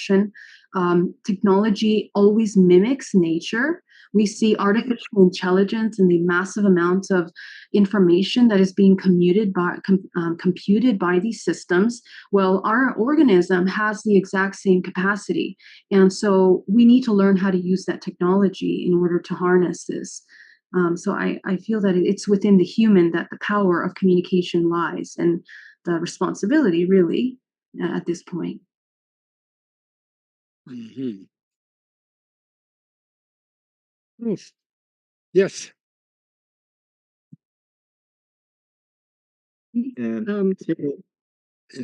Technology always mimics nature. We see artificial intelligence and the massive amounts of information that is being computed by these systems. Well, our organism has the exact same capacity. And so we need to learn how to use that technology in order to harness this. So I feel that it's within the human that the power of communication lies, and the responsibility really at this point. Mm-hmm. Yes.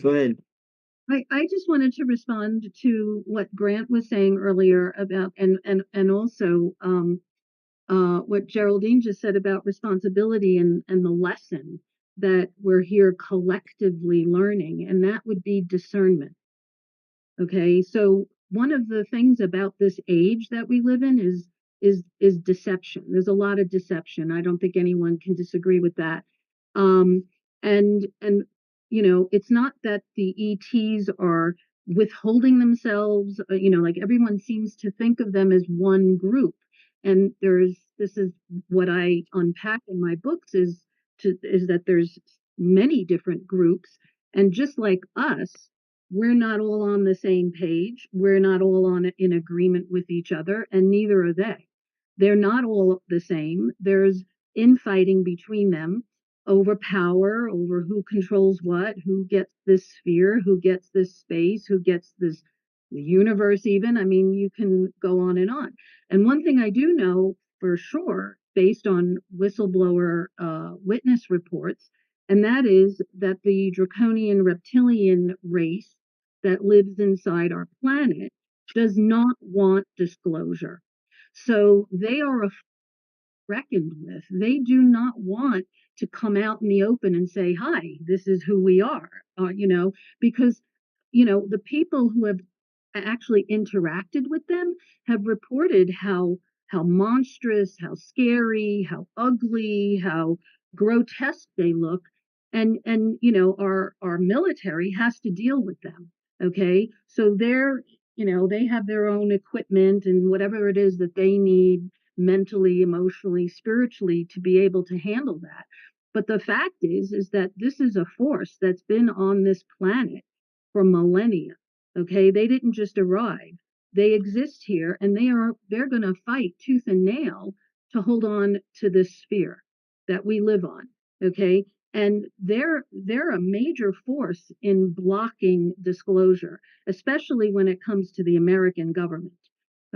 Go ahead. I just wanted to respond to what Grant was saying earlier about, and also what Geraldine just said about responsibility and the lesson that we're here collectively learning, and that would be discernment. Okay, so one of the things about this age that we live in is deception. There's a lot of deception. I don't think anyone can disagree with that. And it's not that the ETs are withholding themselves. Like everyone seems to think of them as one group. And this is what I unpack in my books is that there's many different groups, and just like us, we're not all on the same page. We're not all in agreement with each other, and neither are they. They're not all the same. There's infighting between them over power, over who controls what, who gets this sphere, who gets this space, who gets the universe even. I mean, you can go on. And one thing I do know for sure, based on whistleblower witness reports, and that is that the draconian reptilian race that lives inside our planet does not want disclosure. So they are reckoned with. They do not want to come out in the open and say, hi, this is who we are, because, the people who have actually interacted with them have reported how monstrous, how scary, how ugly, how grotesque they look. And our military has to deal with them. Okay. So they have their own equipment and whatever it is that they need mentally, emotionally, spiritually to be able to handle that. But the fact is that this is a force that's been on this planet for millennia. Okay, they didn't just arrive. They exist here, and they're going to fight tooth and nail to hold on to this sphere that we live on. Okay, and they're a major force in blocking disclosure, especially when it comes to the American government.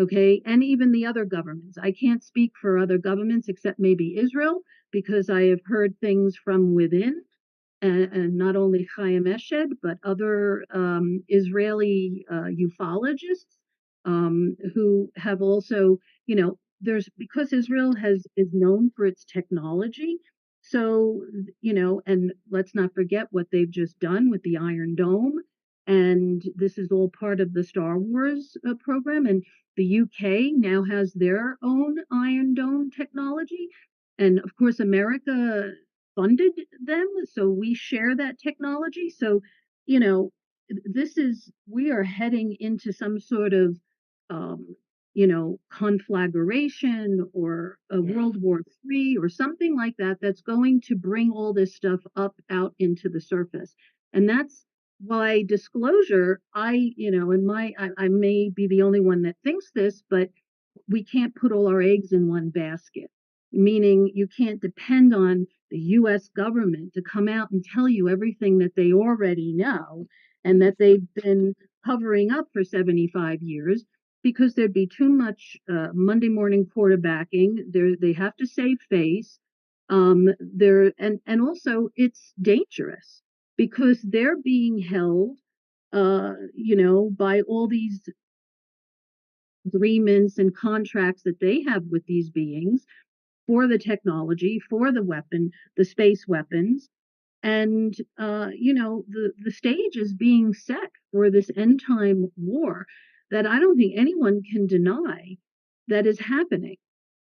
Okay, and even the other governments. I can't speak for other governments except maybe Israel, because I have heard things from within and not only Chaim Eshed, but other Israeli ufologists who have also, there's because Israel is known for its technology. So, and let's not forget what they've just done with the Iron Dome. And this is all part of the Star Wars program. And the UK now has their own Iron Dome technology. And of course, America funded them. So we share that technology. So, you know, we are heading into some sort of, um, conflagration or a World War III or something like that, that's going to bring all this stuff up out into the surface. And that's why disclosure, I may be the only one that thinks this, but we can't put all our eggs in one basket, meaning you can't depend on the US government to come out and tell you everything that they already know and that they've been covering up for 75 years, because there'd be too much Monday morning quarterbacking. They have to save face. And also it's dangerous because they're being held, by all these agreements and contracts that they have with these beings for the technology, for the weapon, the space weapons. And, the stage is being set for this end time war that I don't think anyone can deny that is happening.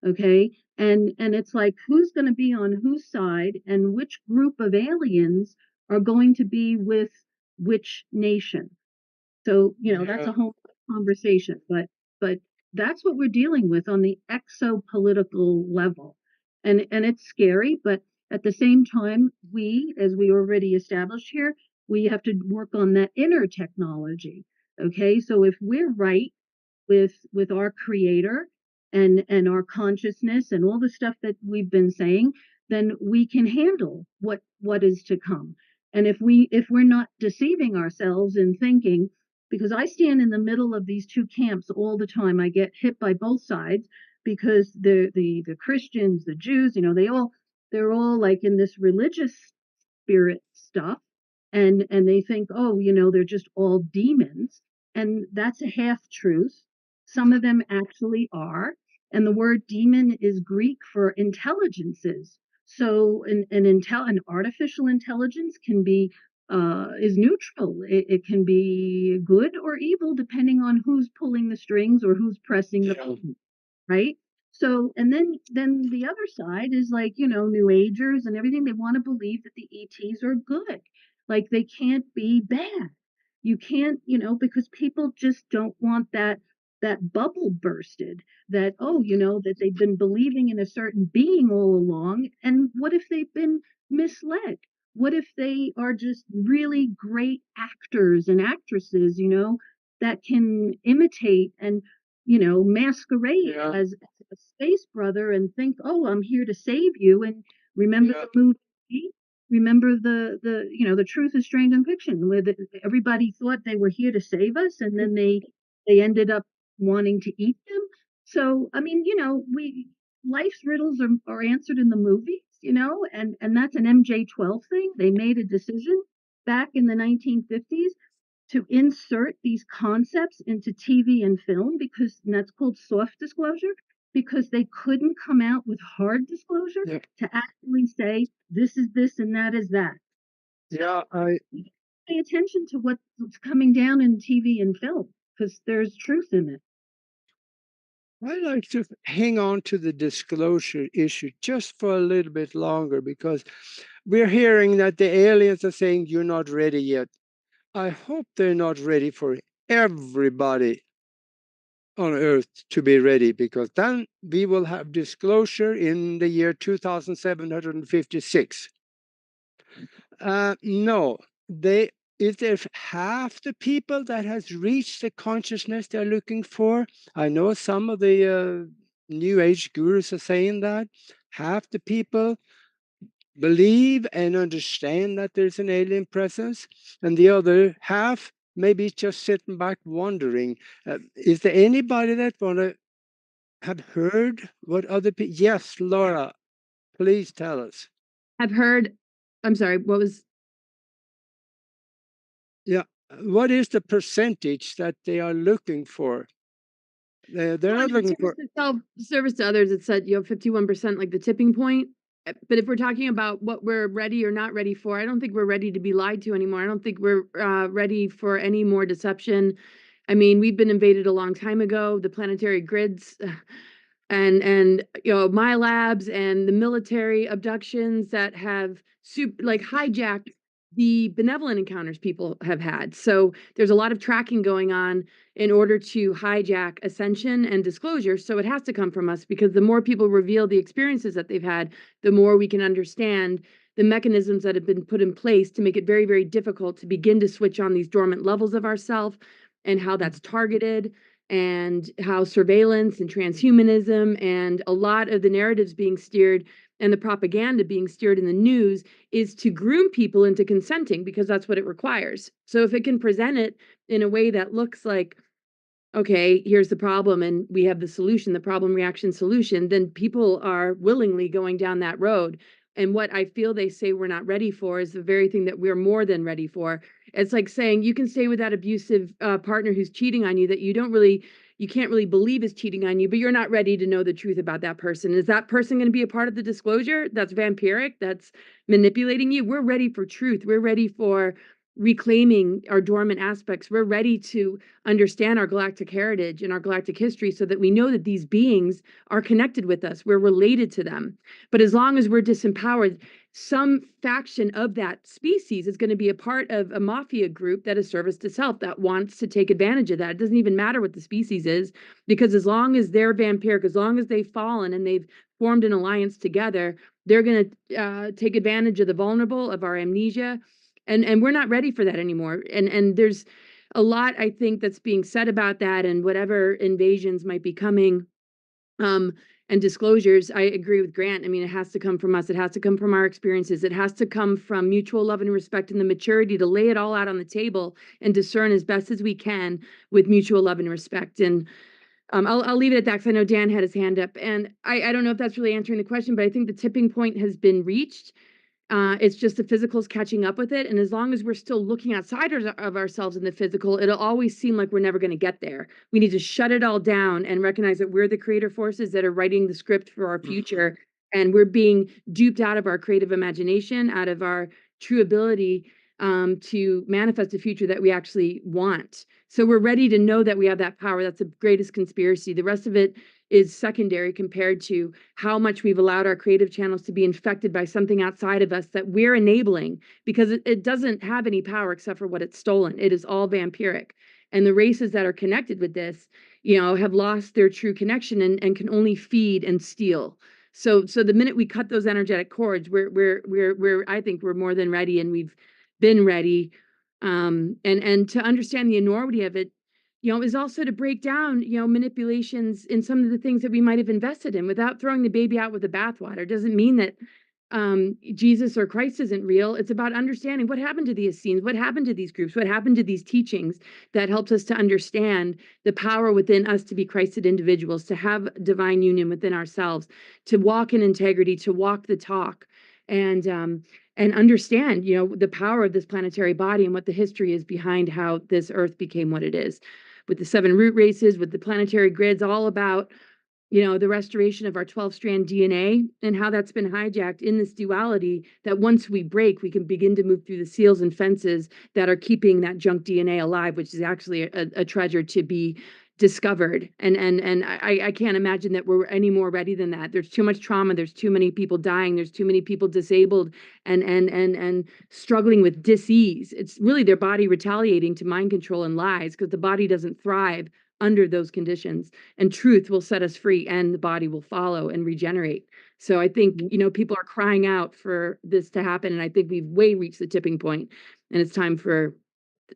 Okay. And it's like, who's going to be on whose side and which group of aliens are going to be with which nation. So, that's a whole conversation, but that's what we're dealing with on the exopolitical level. And it's scary, but at the same time, as we already established here, we have to work on that inner technology. Okay? So if we're right with our creator and our consciousness and all the stuff that we've been saying, then we can handle what is to come. And if we're not deceiving ourselves in thinking, because I stand in the middle of these two camps all the time, I get hit by both sides because the Christians, the Jews, they're all like in this religious spirit stuff, and they think, oh, they're just all demons, and that's a half truth. Some of them actually are, and the word demon is Greek for intelligences. So an artificial intelligence can be is neutral. It can be good or evil depending on who's pulling the strings or who's pressing the button, right? So, and then the other side is like, New Agers and everything. They want to believe that the ETs are good, like they can't be bad. You can't, because people just don't want that bubble bursted. That, oh, that they've been believing in a certain being all along. And what if they've been misled? What if they are just really great actors and actresses, that can imitate and masquerade as a space brother and think, oh, I'm here to save you. And remember the movie, remember the truth is stranger than fiction, where everybody thought they were here to save us, and then they ended up wanting to eat them. So, I mean, life's riddles are answered in the movies, and that's an MJ-12 thing. They made a decision back in the 1950s to insert these concepts into TV and film, and that's called soft disclosure, because they couldn't come out with hard disclosure to actually say this is this and that is that. Yeah, Pay attention to what's coming down in TV and film, because there's truth in it. I like to hang on to the disclosure issue just for a little bit longer, because we're hearing that the aliens are saying you're not ready yet. I hope they're not ready for everybody on Earth to be ready, because then we will have disclosure in the year 2756. No, is there half the people that has reached the consciousness they're looking for? I know some of the New Age gurus are saying that half the people believe and understand that there's an alien presence, and the other half maybe just sitting back wondering. Is there anybody that wanna have heard what other people? Yes, Laura, please tell us. I've heard, I'm sorry, what was Yeah. What is the percentage that they are looking for? They're Well, I not mean, looking for. service to others, it said, 51%, like the tipping point. But if we're talking about what we're ready or not ready for, I don't think we're ready to be lied to anymore. I don't think we're ready for any more deception. I mean, we've been invaded a long time ago. The planetary grids, and my labs and the military abductions that have hijacked the benevolent encounters people have had. So there's a lot of tracking going on in order to hijack ascension and disclosure. So it has to come from us, because the more people reveal the experiences that they've had, the more we can understand the mechanisms that have been put in place to make it very, very difficult to begin to switch on these dormant levels of ourself, and how that's targeted, and how surveillance and transhumanism and a lot of the narratives being steered and the propaganda being steered in the news is to groom people into consenting, because that's what it requires. So if it can present it in a way that looks like, okay, here's the problem and we have the solution, the problem reaction solution, then people are willingly going down that road. And what I feel they say we're not ready for is the very thing that we're more than ready for. It's like saying you can stay with that abusive partner who's cheating on you, that you can't really believe is cheating on you, but you're not ready to know the truth about that person. Is that person going to be a part of the disclosure? That's vampiric. That's manipulating you. We're ready for truth. We're ready for reclaiming our dormant aspects. We're ready to understand our galactic heritage and our galactic history, so that we know that these beings are connected with us. We're related to them. But as long as we're disempowered, some faction of that species is going to be a part of a mafia group that is service to self, that wants to take advantage of that. It doesn't even matter what the species is, because as long as they're vampiric, as long as they've fallen and they've formed an alliance together, they're going to take advantage of the vulnerable, of our amnesia. And we're not ready for that anymore. And there's a lot, I think, that's being said about that, and whatever invasions might be coming, and disclosures. I agree with Grant. I mean, it has to come from us. It has to come from our experiences. It has to come from mutual love and respect, and the maturity to lay it all out on the table and discern as best as we can with mutual love and respect. And I'll leave it at that, because I know Dan had his hand up. And I don't know if that's really answering the question, but I think the tipping point has been reached. It's just the physical's catching up with it. And as long as we're still looking outside of ourselves in the physical, it'll always seem like we're never going to get there. We need to shut it all down and recognize that we're the creator forces that are writing the script for our future. And we're being duped out of our creative imagination, out of our true ability to manifest a future that we actually want. So we're ready to know that we have that power. That's the greatest conspiracy. The rest of it is secondary compared to how much we've allowed our creative channels to be infected by something outside of us that we're enabling, because it doesn't have any power except for what it's stolen. It is all vampiric. And the races that are connected with this, have lost their true connection and can only feed and steal. So the minute we cut those energetic cords, I think we're more than ready, and we've been ready. And to understand the enormity of it, is also to break down, manipulations in some of the things that we might have invested in without throwing the baby out with the bathwater. Doesn't mean that Jesus or Christ isn't real. It's about understanding what happened to these scenes, what happened to these groups, what happened to these teachings that helps us to understand the power within us to be Christed individuals, to have divine union within ourselves, to walk in integrity, to walk the talk, and understand, the power of this planetary body and what the history is behind how this earth became what it is, with the 7 root races, with the planetary grids, all about, the restoration of our 12-strand DNA and how that's been hijacked in this duality, that once we break, we can begin to move through the seals and fences that are keeping that junk DNA alive, which is actually a treasure to be discovered. And I can't imagine that we're any more ready than that. There's too much trauma. There's too many people dying. There's too many people disabled and struggling with dis-ease. It's really their body retaliating to mind control and lies, because the body doesn't thrive under those conditions, and truth will set us free, and the body will follow and regenerate. So I think, people are crying out for this to happen, and I think we've way reached the tipping point, and it's time for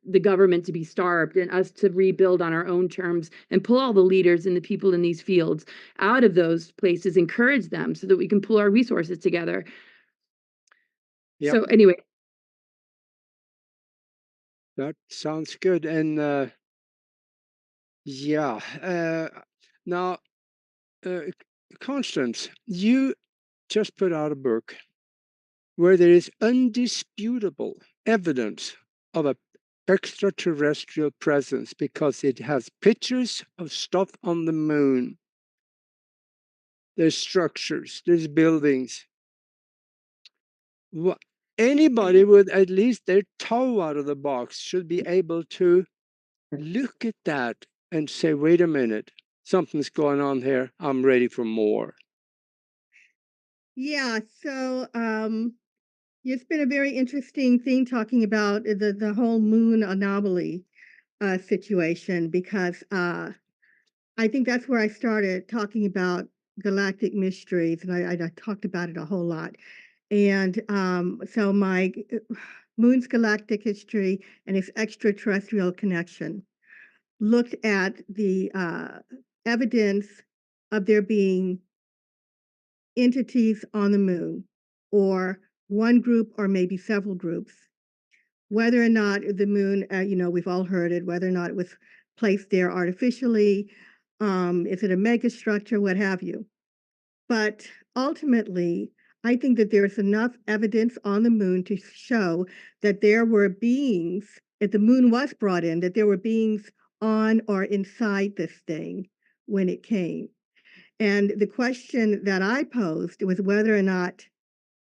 the government to be starved and us to rebuild on our own terms and pull all the leaders and the people in these fields out of those places, encourage them so that we can pull our resources together. Yep. So anyway. That sounds good. And now, Constance, you just put out a book where there is undisputable evidence of a extraterrestrial presence because it has pictures of stuff on the moon. There's structures, there's buildings. Anybody with at least their toe out of the box should be able to look at that and say, wait a minute, something's going on here. I'm ready for more. Yeah, so it's been a very interesting thing talking about the whole moon anomaly situation because I think that's where I started talking about galactic mysteries, and I talked about it a whole lot. And so my moon's galactic history and its extraterrestrial connection looked at the evidence of there being entities on the moon, or one group, or maybe several groups. Whether or not the moon, we've all heard it, whether or not it was placed there artificially, is it a megastructure, what have you. But ultimately, I think that there's enough evidence on the moon to show that there were beings, if the moon was brought in, that there were beings on or inside this thing when it came. And the question that I posed was whether or not,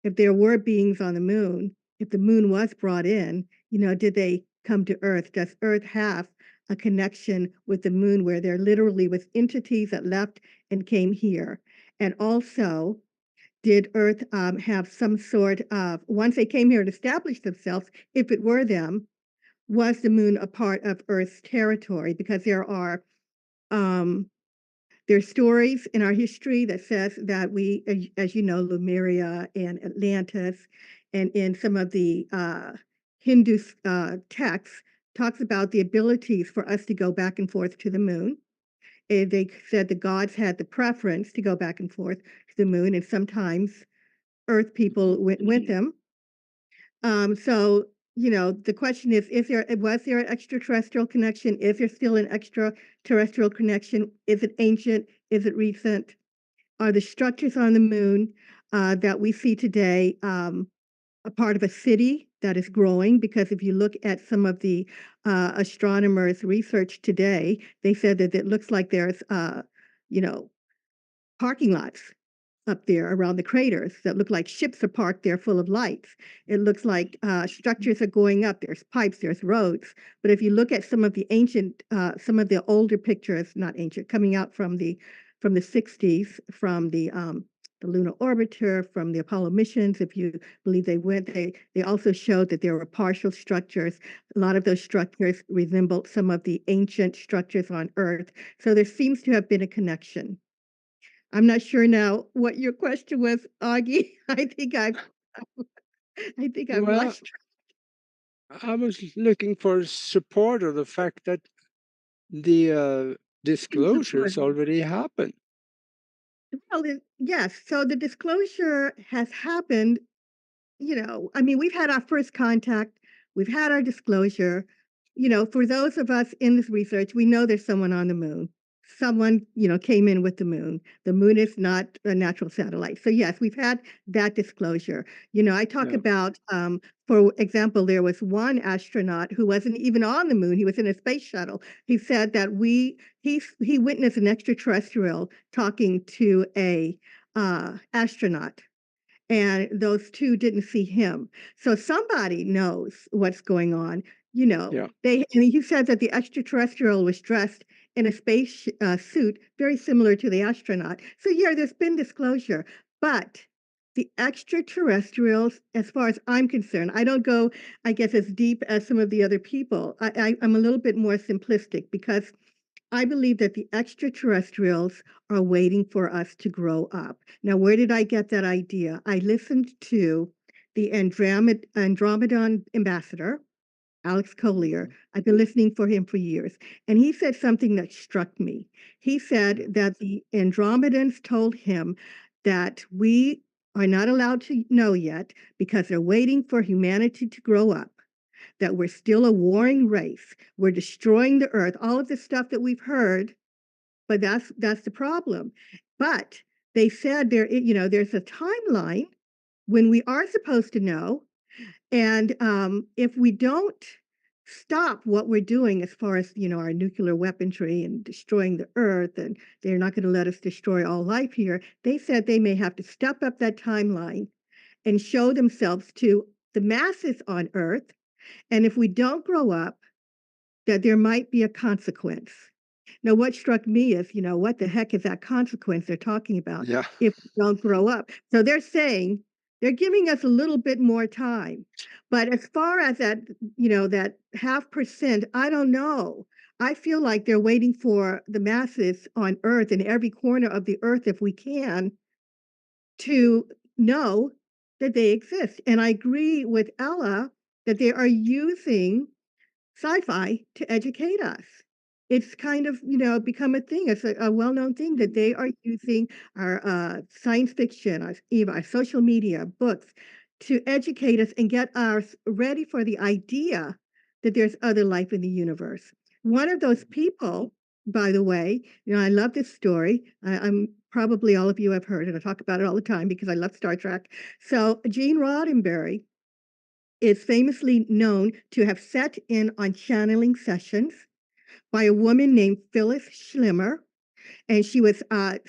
if there were beings on the moon, if the moon was brought in, did they come to Earth? Does Earth have a connection with the moon where there literally was entities that left and came here? And also, did Earth have some sort of, once they came here and established themselves, if it were them, was the moon a part of Earth's territory? Because there's stories in our history that says that we, as you know, Lemuria and Atlantis, and in some of the Hindu texts, talks about the abilities for us to go back and forth to the moon. And they said the gods had the preference to go back and forth to the moon, and sometimes Earth people went with them. So, the question is was there an extraterrestrial connection? Is there still an extraterrestrial connection? Is it ancient? Is it recent? Are the structures on the moon that we see today a part of a city that is growing? Because if you look at some of the astronomers' research today, they said that it looks like there's, parking lots up there around the craters that look like ships are parked there full of lights. It looks like structures are going up. There's pipes, there's roads. But if you look at some of the some of the older pictures, not ancient, coming out from the 60s, from the lunar orbiter, from the Apollo missions, if you believe they went, they also showed that there were partial structures. A lot of those structures resembled some of the ancient structures on Earth. So there seems to have been a connection. I'm not sure now what your question was, Augie. I think I've Well, lost track. I was looking for support of the fact that the disclosures already happened. Well, yes. So the disclosure has happened. I mean, we've had our first contact, we've had our disclosure. For those of us in this research, we know there's someone on the moon. Someone, came in with the moon. The moon is not a natural satellite. So yes, we've had that disclosure. I talk Yeah. about, for example, there was one astronaut who wasn't even on the moon. He was in a space shuttle. He said that he witnessed an extraterrestrial talking to a astronaut, and those two didn't see him. So somebody knows what's going on. Yeah. And he said that the extraterrestrial was dressed in a space suit very similar to the astronaut. So yeah, there's been disclosure, but the extraterrestrials, as far as I'm concerned, I don't go, I guess, as deep as some of the other people. I'm a little bit more simplistic because I believe that the extraterrestrials are waiting for us to grow up. Now, where did I get that idea? I listened to the Andromedan ambassador, Alex Collier. I've been listening for him for years. And he said something that struck me. He said that the Andromedans told him that we are not allowed to know yet because they're waiting for humanity to grow up, that we're still a warring race. We're destroying the earth, all of the stuff that we've heard, but that's the problem. But they said there's a timeline when we are supposed to know. And if we don't stop what we're doing as far as, our nuclear weaponry and destroying the earth, and they're not going to let us destroy all life here. They said they may have to step up that timeline and show themselves to the masses on earth. And if we don't grow up, that there might be a consequence. Now, what struck me is, what the heck is that consequence they're talking about Yeah. if we don't grow up? So they're saying they're giving us a little bit more time. But as far as that, that 0.5%, I don't know. I feel like they're waiting for the masses on earth, in every corner of the earth, if we can, to know that they exist. And I agree with Ella that they are using sci-fi to educate us. It's kind of, become a thing. It's a well-known thing that they are using our science fiction, our social media, books, to educate us and get us ready for the idea that there's other life in the universe. One of those people, by the way, I love this story. I'm probably all of you have heard it. I talk about it all the time because I love Star Trek. So Gene Roddenberry is famously known to have sat in on channeling sessions by a woman named Phyllis Schlimmer, and she was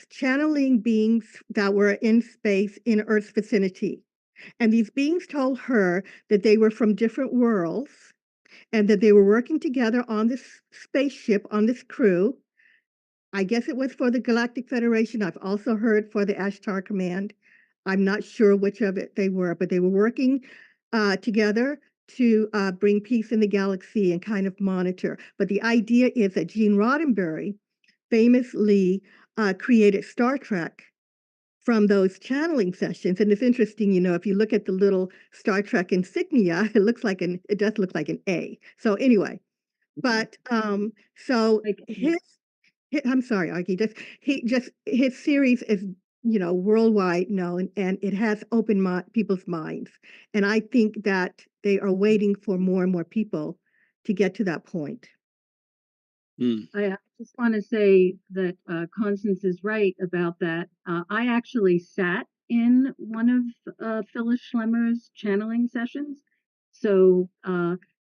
channeling beings that were in space in Earth's vicinity. And these beings told her that they were from different worlds and that they were working together on this spaceship, on this crew. I guess it was for the Galactic Federation. I've also heard for the Ashtar Command. I'm not sure which of it they were, but they were working together to bring peace in the galaxy and kind of monitor. But the idea is that Gene Roddenberry famously created Star Trek from those channeling sessions. And it's interesting, if you look at the little Star Trek insignia, it does look like an A. So anyway, but so Like, I'm sorry, Arky. His series is, worldwide known, and it has opened people's minds. And I think that they are waiting for more and more people to get to that point. I just want to say that Constance is right about that. I actually sat in one of Phyllis Schlemmer's channeling sessions. So,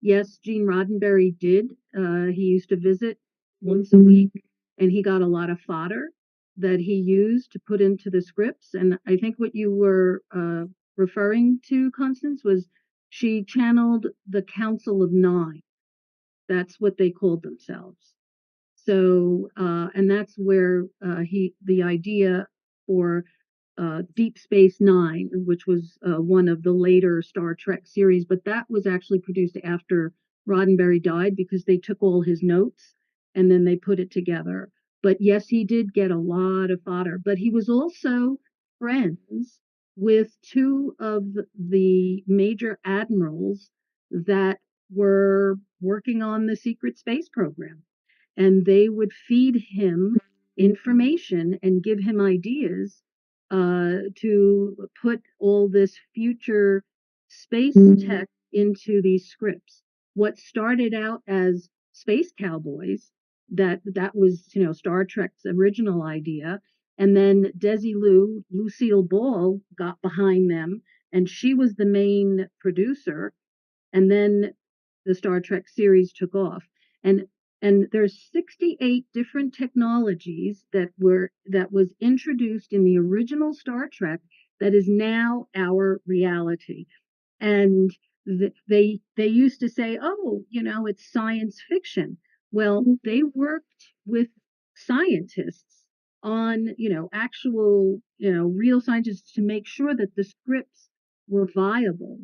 yes, Gene Roddenberry did. He used to visit once a week, and he got a lot of fodder that he used to put into the scripts. And I think what you were referring to, Constance, was she channeled the Council of Nine. That's what they called themselves. So, and that's where the idea for Deep Space Nine, which was one of the later Star Trek series, but that was actually produced after Roddenberry died because they took all his notes and then they put it together. But yes, he did get a lot of fodder, but he was also friends with two of the major admirals that were working on the secret space program, and they would feed him information and give him ideas to put all this future space tech into these scripts. What started out as space cowboys, that was Star Trek's original idea, and then Lucille Ball got behind them, and she was the main producer, and then the Star Trek series took off. And there's 68 different technologies that was introduced in the original Star Trek that is now our reality. And they used to say, oh, it's science fiction. Well, they worked with scientists on, actual, real scientists to make sure that the scripts were viable,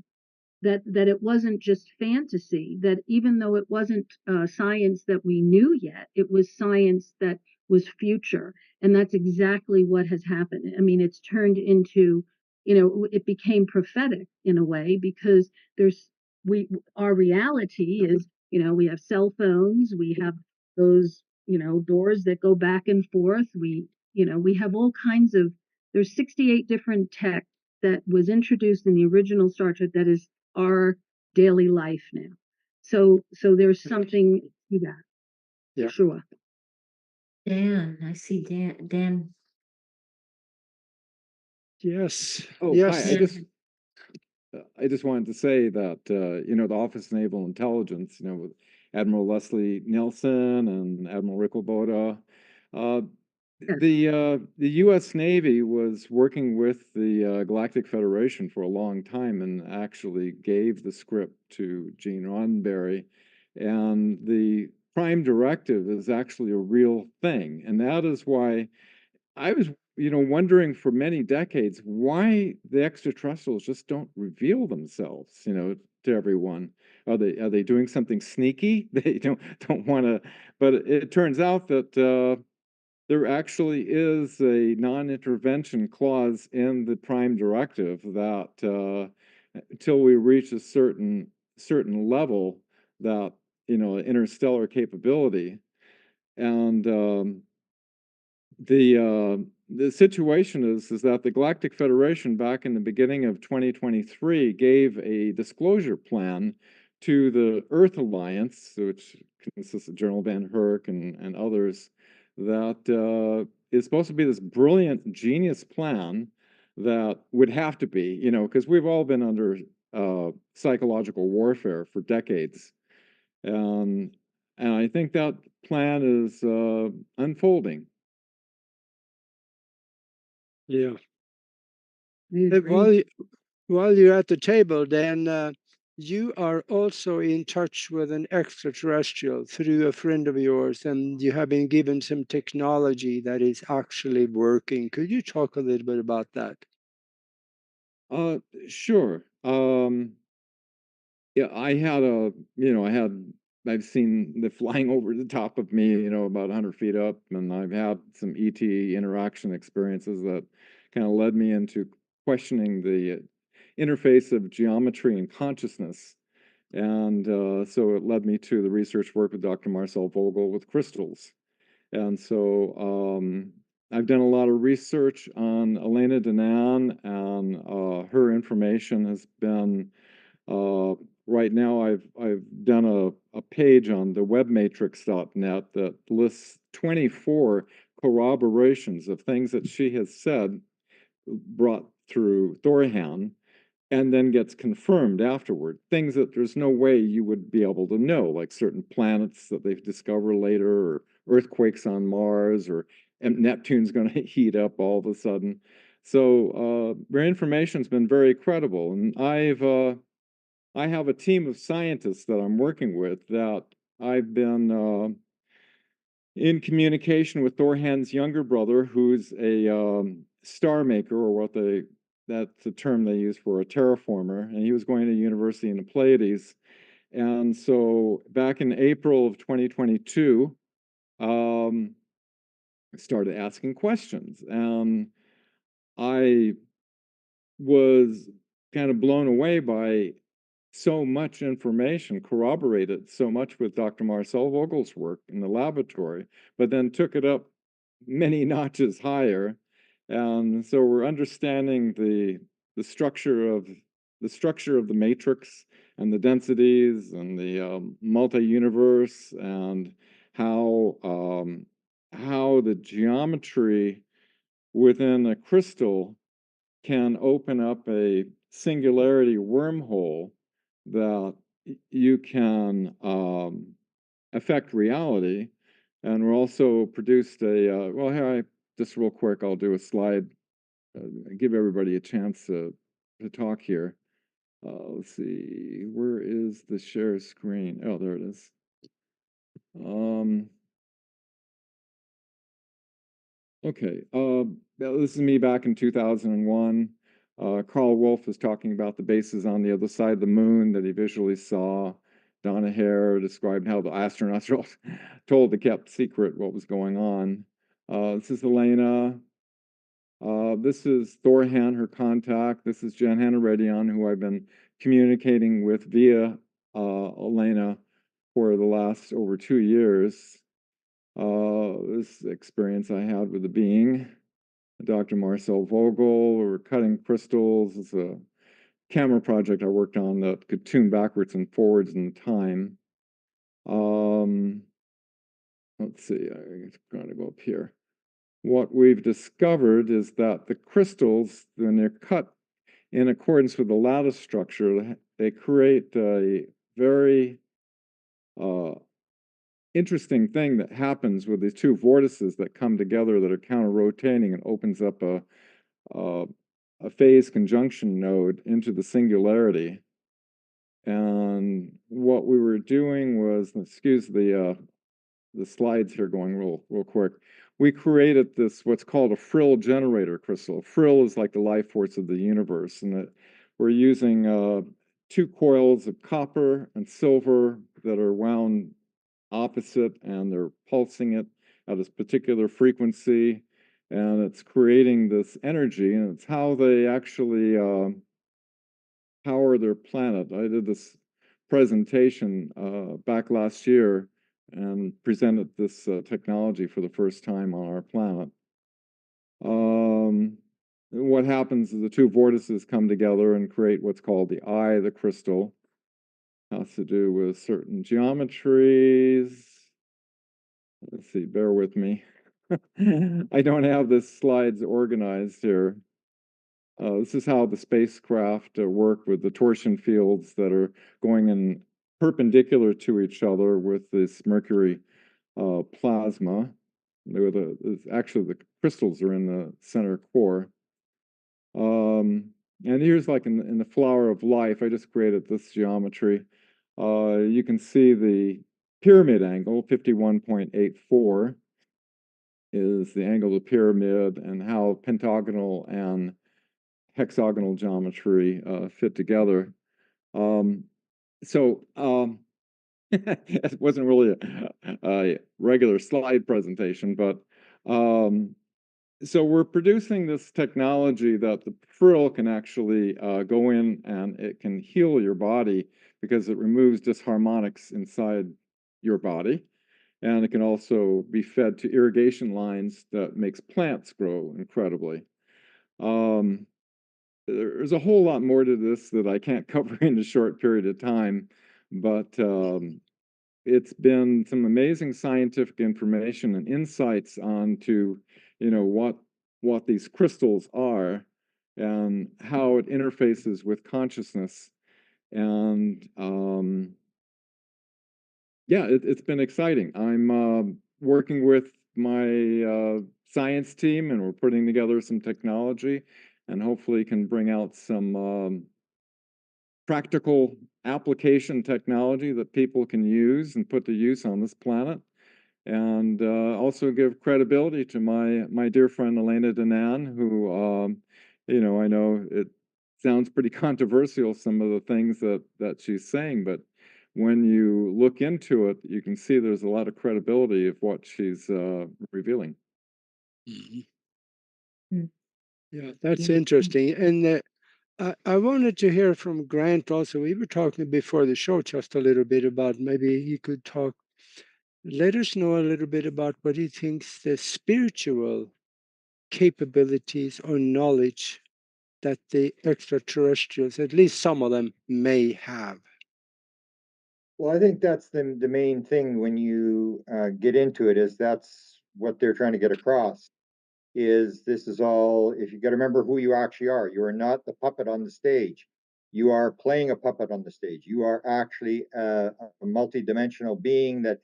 that it wasn't just fantasy, that even though it wasn't science that we knew yet, it was science that was future. And that's exactly what has happened. I mean, it's turned into, it became prophetic in a way, because our reality is, we have cell phones, we have those, doors that go back and forth. We have all kinds of, there's 68 different tech that was introduced in the original Star Trek that is our daily life now. So there's something to that. Yeah. Sure. Dan, I see Dan. Yes. Oh, Yes. hi. I just wanted to say that the Office of Naval Intelligence, with Admiral Leslie Nielsen and Admiral Rick Laboda, uh, the U.S. Navy was working with the Galactic Federation for a long time and actually gave the script to Gene Roddenberry, and the Prime Directive is actually a real thing, and that is why I was, wondering for many decades why the extraterrestrials just don't reveal themselves, to everyone. Are they doing something sneaky? They don't want to, but it turns out that there actually is a non-intervention clause in the Prime Directive that until we reach a certain level, that interstellar capability, and the situation is that the Galactic Federation back in the beginning of 2023 gave a disclosure plan to the Earth Alliance, which consists of General Van Herk and others, that is supposed to be this brilliant genius plan that would have to be, because we've all been under psychological warfare for decades. And I think that plan is unfolding. Yeah. I And agree. while you're at the table, then you are also in touch with an extraterrestrial through a friend of yours, and you have been given some technology that is actually working. Could you talk a little bit about that? Sure. Yeah, I've seen the flying over the top of me, about 100 feet up, and I've had some ET interaction experiences that kind of led me into questioning the interface of geometry and consciousness. And so it led me to the research work with Dr. Marcel Vogel with crystals. And so I've done a lot of research on Elena Danan, and her information has been uh, right now. I've done a page on the webmatrix.net that lists 24 corroborations of things that she has said brought through Thorhan, and then gets confirmed afterward. Things that there's no way you would be able to know, like certain planets that they've discovered later, or earthquakes on Mars, or Neptune's going to heat up all of a sudden. So their information's been very credible, and I have a team of scientists that I'm working with that I've been in communication with Thorhan's younger brother, who's a star maker, or that's the term they use for a terraformer, and he was going to university in the Pleiades. And so back in April of 2022, I started asking questions, and I was kind of blown away by so much information, corroborated so much with Dr. Marcel Vogel's work in the laboratory, but then took it up many notches higher. And so we're understanding the structure of the matrix, and the densities, and the multi-universe, and how the geometry within a crystal can open up a singularity wormhole that you can affect reality. And we're also produced well, here, just real quick, I'll do a slide, give everybody a chance to talk here. Let's see, where is the share screen? Oh, there it is. Okay, this is me back in 2001. Carl Wolf was talking about the bases on the other side of the moon that he visually saw. Donna Hare described how the astronauts told the kept secret what was going on. This is Elena. This is Thorhan, her contact. This is Jan Hanaredian, who I've been communicating with via Elena for the last over 2 years. This experience I had with the being, Dr. Marcel Vogel, or cutting crystals. Is a camera project I worked on that could tune backwards and forwards in time. Let's see, I'm going to go up here. What we've discovered is that the crystals, when they're cut in accordance with the lattice structure, they create a very interesting thing that happens with these two vortices that come together that are counter-rotating and opens up a phase conjunction node into the singularity. And what we were doing was, excuse the slides here going real quick. We created this what's called a frill generator crystal. Frill is like the life force of the universe, and that we're using two coils of copper and silver that are wound opposite, and they're pulsing it at a particular frequency, and it's creating this energy, and it's how they actually power their planet. I did this presentation back last year and presented this technology for the first time on our planet. What happens is the two vortices come together and create what's called the eye of the crystal. Has to do with certain geometries. Let's see, bear with me. I don't have the slides organized here. This is how the spacecraft work with the torsion fields that are going in perpendicular to each other with this mercury plasma. Actually, the crystals are in the center core. And here's like in the flower of life, I just created this geometry. You can see the pyramid angle, 51.84, is the angle of the pyramid, and how pentagonal and hexagonal geometry fit together. It wasn't really a regular slide presentation, but so we're producing this technology that the frill can actually go in and it can heal your body because it removes disharmonics inside your body. And it can also be fed to irrigation lines that makes plants grow incredibly. There's a whole lot more to this that I can't cover in a short period of time, but it's been some amazing scientific information and insights onto, what these crystals are and how it interfaces with consciousness. And yeah, it's been exciting. I'm working with my science team, and we're putting together some technology, and hopefully can bring out some practical application technology that people can use and put to use on this planet, and also give credibility to my dear friend Elena Danan, who I know it sounds pretty controversial, some of the things that she's saying, but when you look into it, you can see there's a lot of credibility of what she's revealing. Yeah, that's interesting. And I wanted to hear from Grant also. We were talking before the show just a little bit about maybe he could let us know a little bit about what he thinks the spiritual capabilities or knowledge that the extraterrestrials, at least some of them, may have. Well, I think that's the main thing when you get into it, is that's what they're trying to get across. Is this is all, if you got to remember who you actually are. You are not the puppet on the stage. You are playing a puppet on the stage. You are actually a multi-dimensional being that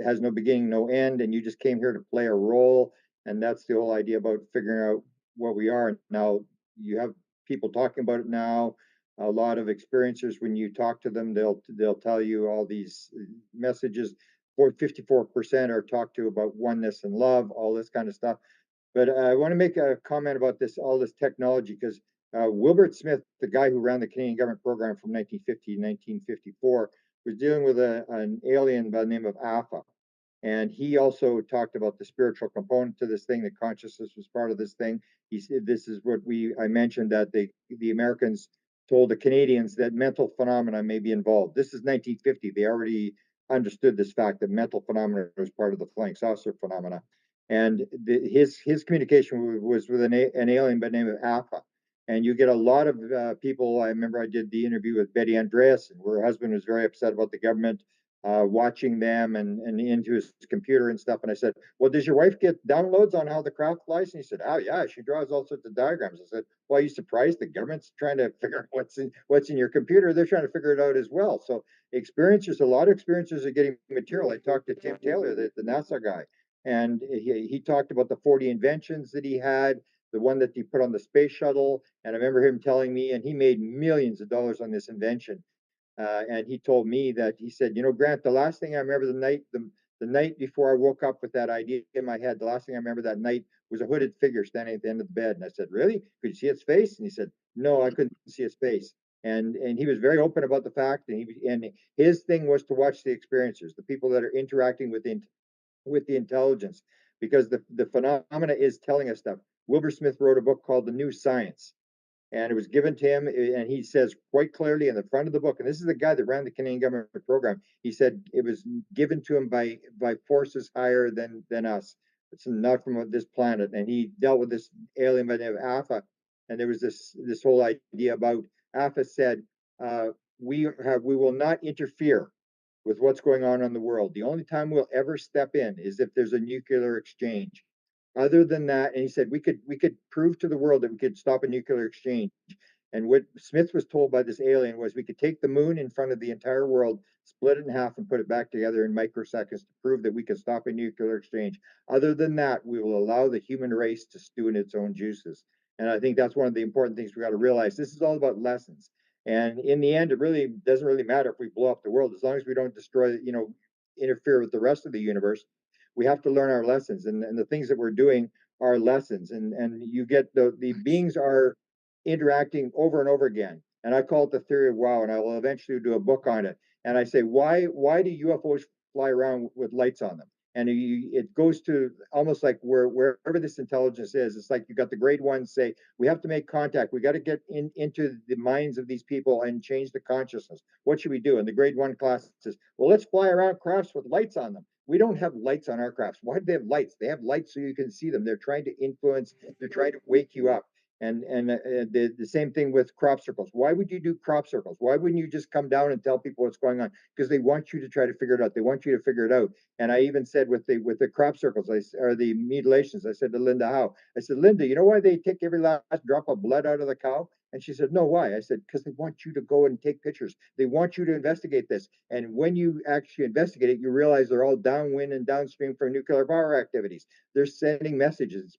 has no beginning, no end, and you just came here to play a role. And that's the whole idea about figuring out what we are. Now, you have people talking about it now. A lot of experiencers, when you talk to them, they'll tell you all these messages. 54% are talked to about oneness and love, all this kind of stuff. But I want to make a comment about all this technology, because Wilbert Smith, the guy who ran the Canadian government program from 1950 to 1954, was dealing with an alien by the name of Alpha. And he also talked about the spiritual component to this thing, that consciousness was part of this thing. He said, this is what I mentioned, that the Americans told the Canadians that mental phenomena may be involved. This is 1950. They already understood this fact that mental phenomena was part of the flying saucer phenomena. And his communication was with an alien by the name of Alpha. And you get a lot of people. I remember I did the interview with Betty Andreasen, where her husband was very upset about the government watching them and into his computer and stuff. And I said, well, does your wife get downloads on how the craft flies? And he said, oh yeah, she draws all sorts of diagrams. I said, well, are you surprised the government's trying to figure out what's in your computer? They're trying to figure it out as well. So experiencers, a lot of experiencers are getting material. I talked to Tim Taylor, the NASA guy, and he talked about the 40 inventions that he had, the one that he put on the space shuttle. And I remember him telling me, and he made millions of dollars on this invention. And he told me that he said, you know, Grant, the last thing I remember the night before I woke up with that idea in my head, the last thing I remember that night was a hooded figure standing at the end of the bed. And I said, really? Could you see its face? And he said, no, I couldn't see its face. And he was very open about the fact, and his thing was to watch the experiencers, the people that are interacting with the intelligence, because the phenomena is telling us stuff. Wilbur Smith wrote a book called The New Science, and it was given to him, and he says quite clearly in the front of the book, and this is the guy that ran the Canadian government program, he said it was given to him by forces higher than us. It's not from this planet. And he dealt with this alien by the name of Alpha, and there was this whole idea about Alpha said, we will not interfere with what's going on in the world. The only time we'll ever step in is if there's a nuclear exchange. Other than that, and he said we could prove to the world that we could stop a nuclear exchange. And what Smith was told by this alien was we could take the moon in front of the entire world, split it in half, and put it back together in microseconds to prove that we can stop a nuclear exchange. Other than that, we will allow the human race to stew in its own juices. And I think that's one of the important things we got to realize. This is all about lessons. And in the end, it really doesn't really matter if we blow up the world, as long as we don't destroy, interfere with the rest of the universe. We have to learn our lessons, and the things that we're doing are lessons. And you get the beings are interacting over and over again. And I call it the theory of wow, and I will eventually do a book on it. And I say, why do UFOs fly around with lights on them? And it goes to almost like wherever this intelligence is. It's like you got the grade ones say, we have to make contact. We got to get into the minds of these people and change the consciousness. What should we do? And the grade one class says, well, let's fly around crafts with lights on them. We don't have lights on our crafts. Why do they have lights? They have lights so you can see them. They're trying to influence, they're trying to wake you up. And the same thing with crop circles. Why would you do crop circles? Why wouldn't you just come down and tell people what's going on? Because they want you to try to figure it out. They want you to figure it out. And I even said with the crop circles, or the mutilations, I said to Linda Howe, I said, Linda, you know why they take every last drop of blood out of the cow? And she said, no, why? I said, because they want you to go and take pictures. They want you to investigate this. And when you actually investigate it, you realize they're all downwind and downstream from nuclear power activities. They're sending messages,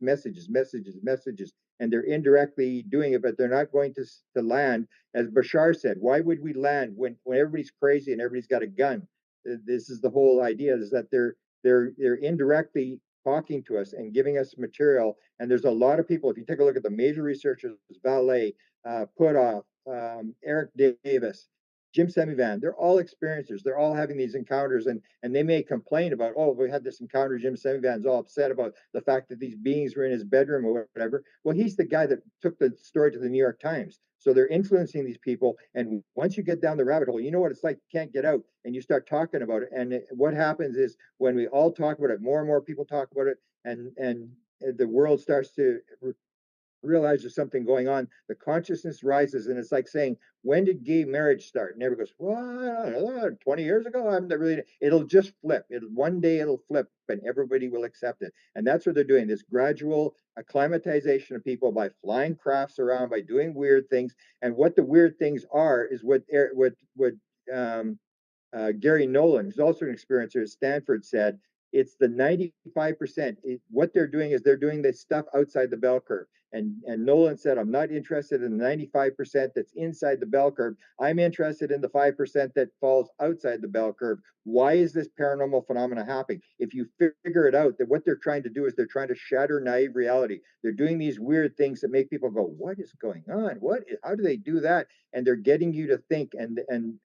and they're indirectly doing it, but they're not going to land. As Bashar said, why would we land when everybody's crazy and everybody's got a gun? This is the whole idea, is that they're indirectly talking to us and giving us material. And there's a lot of people, if you take a look at the major researchers, Vallée, Putoff, Eric Davis, Jim Semivan, they're all experiencers. They're all having these encounters, and they may complain about, oh, we had this encounter. Jim Semivan's all upset about the fact that these beings were in his bedroom or whatever. Well, he's the guy that took the story to the New York Times. So they're influencing these people. And once you get down the rabbit hole, you know what it's like. You can't get out, and you start talking about it. And what happens is when we all talk about it, more and more people talk about it, and the world starts to realize there's something going on, the consciousness rises. And it's like saying, when did gay marriage start? And everybody goes, well, 20 years ago. I'm not really. It'll just flip. One day it'll flip, and everybody will accept it. And that's what they're doing, this gradual acclimatization of people by flying crafts around, by doing weird things. And what the weird things are is what Gary Nolan, who's also an experiencer at Stanford, said. It's the 95%. What they're doing is they're doing this stuff outside the bell curve. And Nolan said, I'm not interested in the 95% that's inside the bell curve. I'm interested in the 5% that falls outside the bell curve. Why is this paranormal phenomena happening? If you figure it out, that what they're trying to do is they're trying to shatter naive reality. They're doing these weird things that make people go, what is going on? How do they do that? And they're getting you to think, and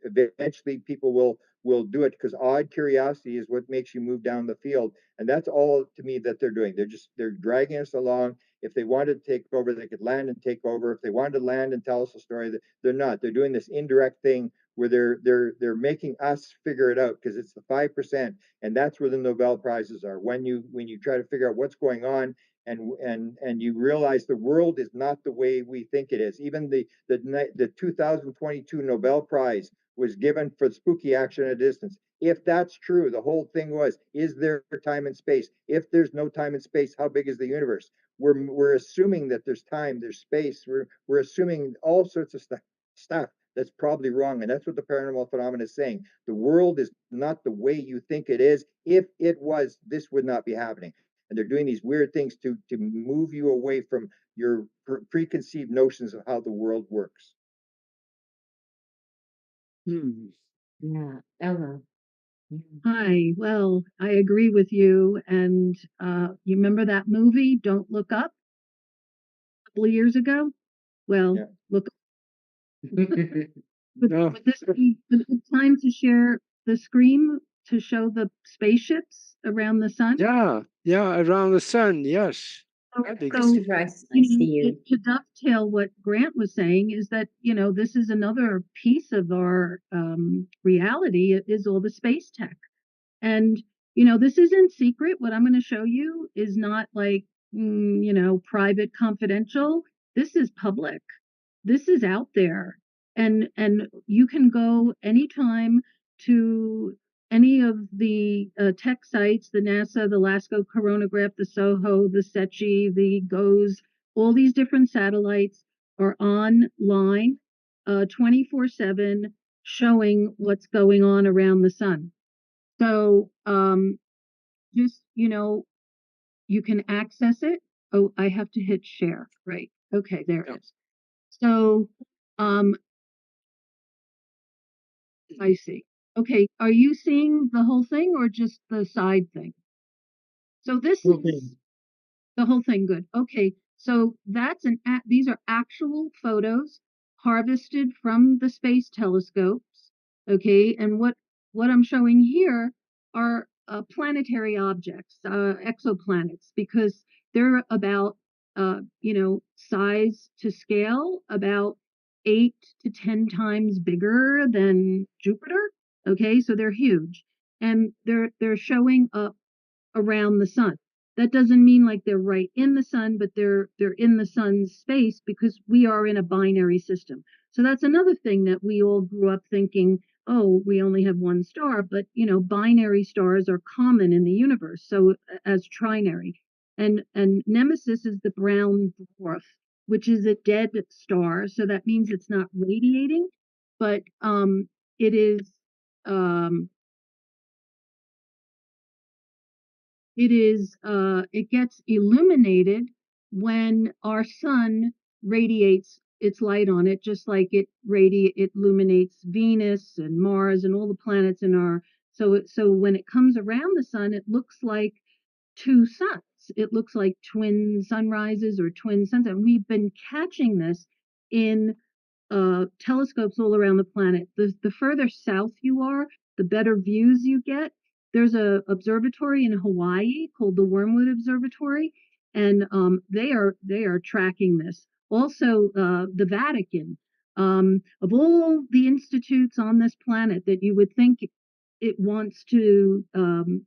eventually people will do it, because odd curiosity is what makes you move down the field. And that's all to me that they're doing. They're dragging us along. If they wanted to take over, they could land and take over. If they wanted to land and tell us a story, they're not. They're doing this indirect thing where they're making us figure it out, because it's the 5%, and that's where the Nobel Prizes are. When you try to figure out what's going on, and you realize the world is not the way we think it is. Even the 2022 Nobel Prize was given for spooky action at a distance. If that's true, the whole thing was, is there time and space? If there's no time and space, how big is the universe? We're assuming that there's time, there's space. We're assuming all sorts of stuff that's probably wrong. And that's what the paranormal phenomenon is saying. The world is not the way you think it is. If it was, this would not be happening. And they're doing these weird things to move you away from your preconceived notions of how the world works. Yeah, Ella. Hi, well, I agree with you. And you remember that movie, Don't Look Up, a couple of years ago? Well, Yeah. look, No. would this be a good time to share the screen to show the spaceships around the sun? Yeah, yeah, around the sun, yes. So, That'd be so, Mr. Bryce, I see you. to dovetail what Grant was saying is that, this is another piece of our reality is all the space tech. And, this isn't secret. What I'm going to show you is not like, private, confidential. This is public. This is out there. And you can go anytime to any of the tech sites, the NASA, the LASCO coronagraph, the SOHO, the SETI, the GOES, all these different satellites are online 24/7 showing what's going on around the sun. So just, you can access it. Oh, I have to hit share. Right. Okay, there it is. So I see. Okay, are you seeing the whole thing or just the side thing? So this is the whole thing. Good. Okay, so that's these are actual photos harvested from the space telescopes. Okay, and what I'm showing here are planetary objects, exoplanets, because they're about size to scale about 8 to 10 times bigger than Jupiter. Okay, so they're huge, and they're showing up around the sun. That doesn't mean like they're right in the sun, but they're in the sun's space because we are in a binary system. So that's another thing that we all grew up thinking, oh, we only have one star, but binary stars are common in the universe. So as trinary. And Nemesis is the brown dwarf, which is a dead star. So that means it's not radiating, but it is it gets illuminated when our sun radiates its light on it, just like it illuminates Venus and Mars and all the planets in our. So when it comes around the sun, it looks like two suns. It looks like twin sunrises or twin sunsets. And we've been catching this in telescopes all around the planet. The further south you are, the better views you get. There's a observatory in Hawaii called the Wormwood Observatory, and they are tracking this. Also, the Vatican, of all the institutes on this planet that you would think it wants to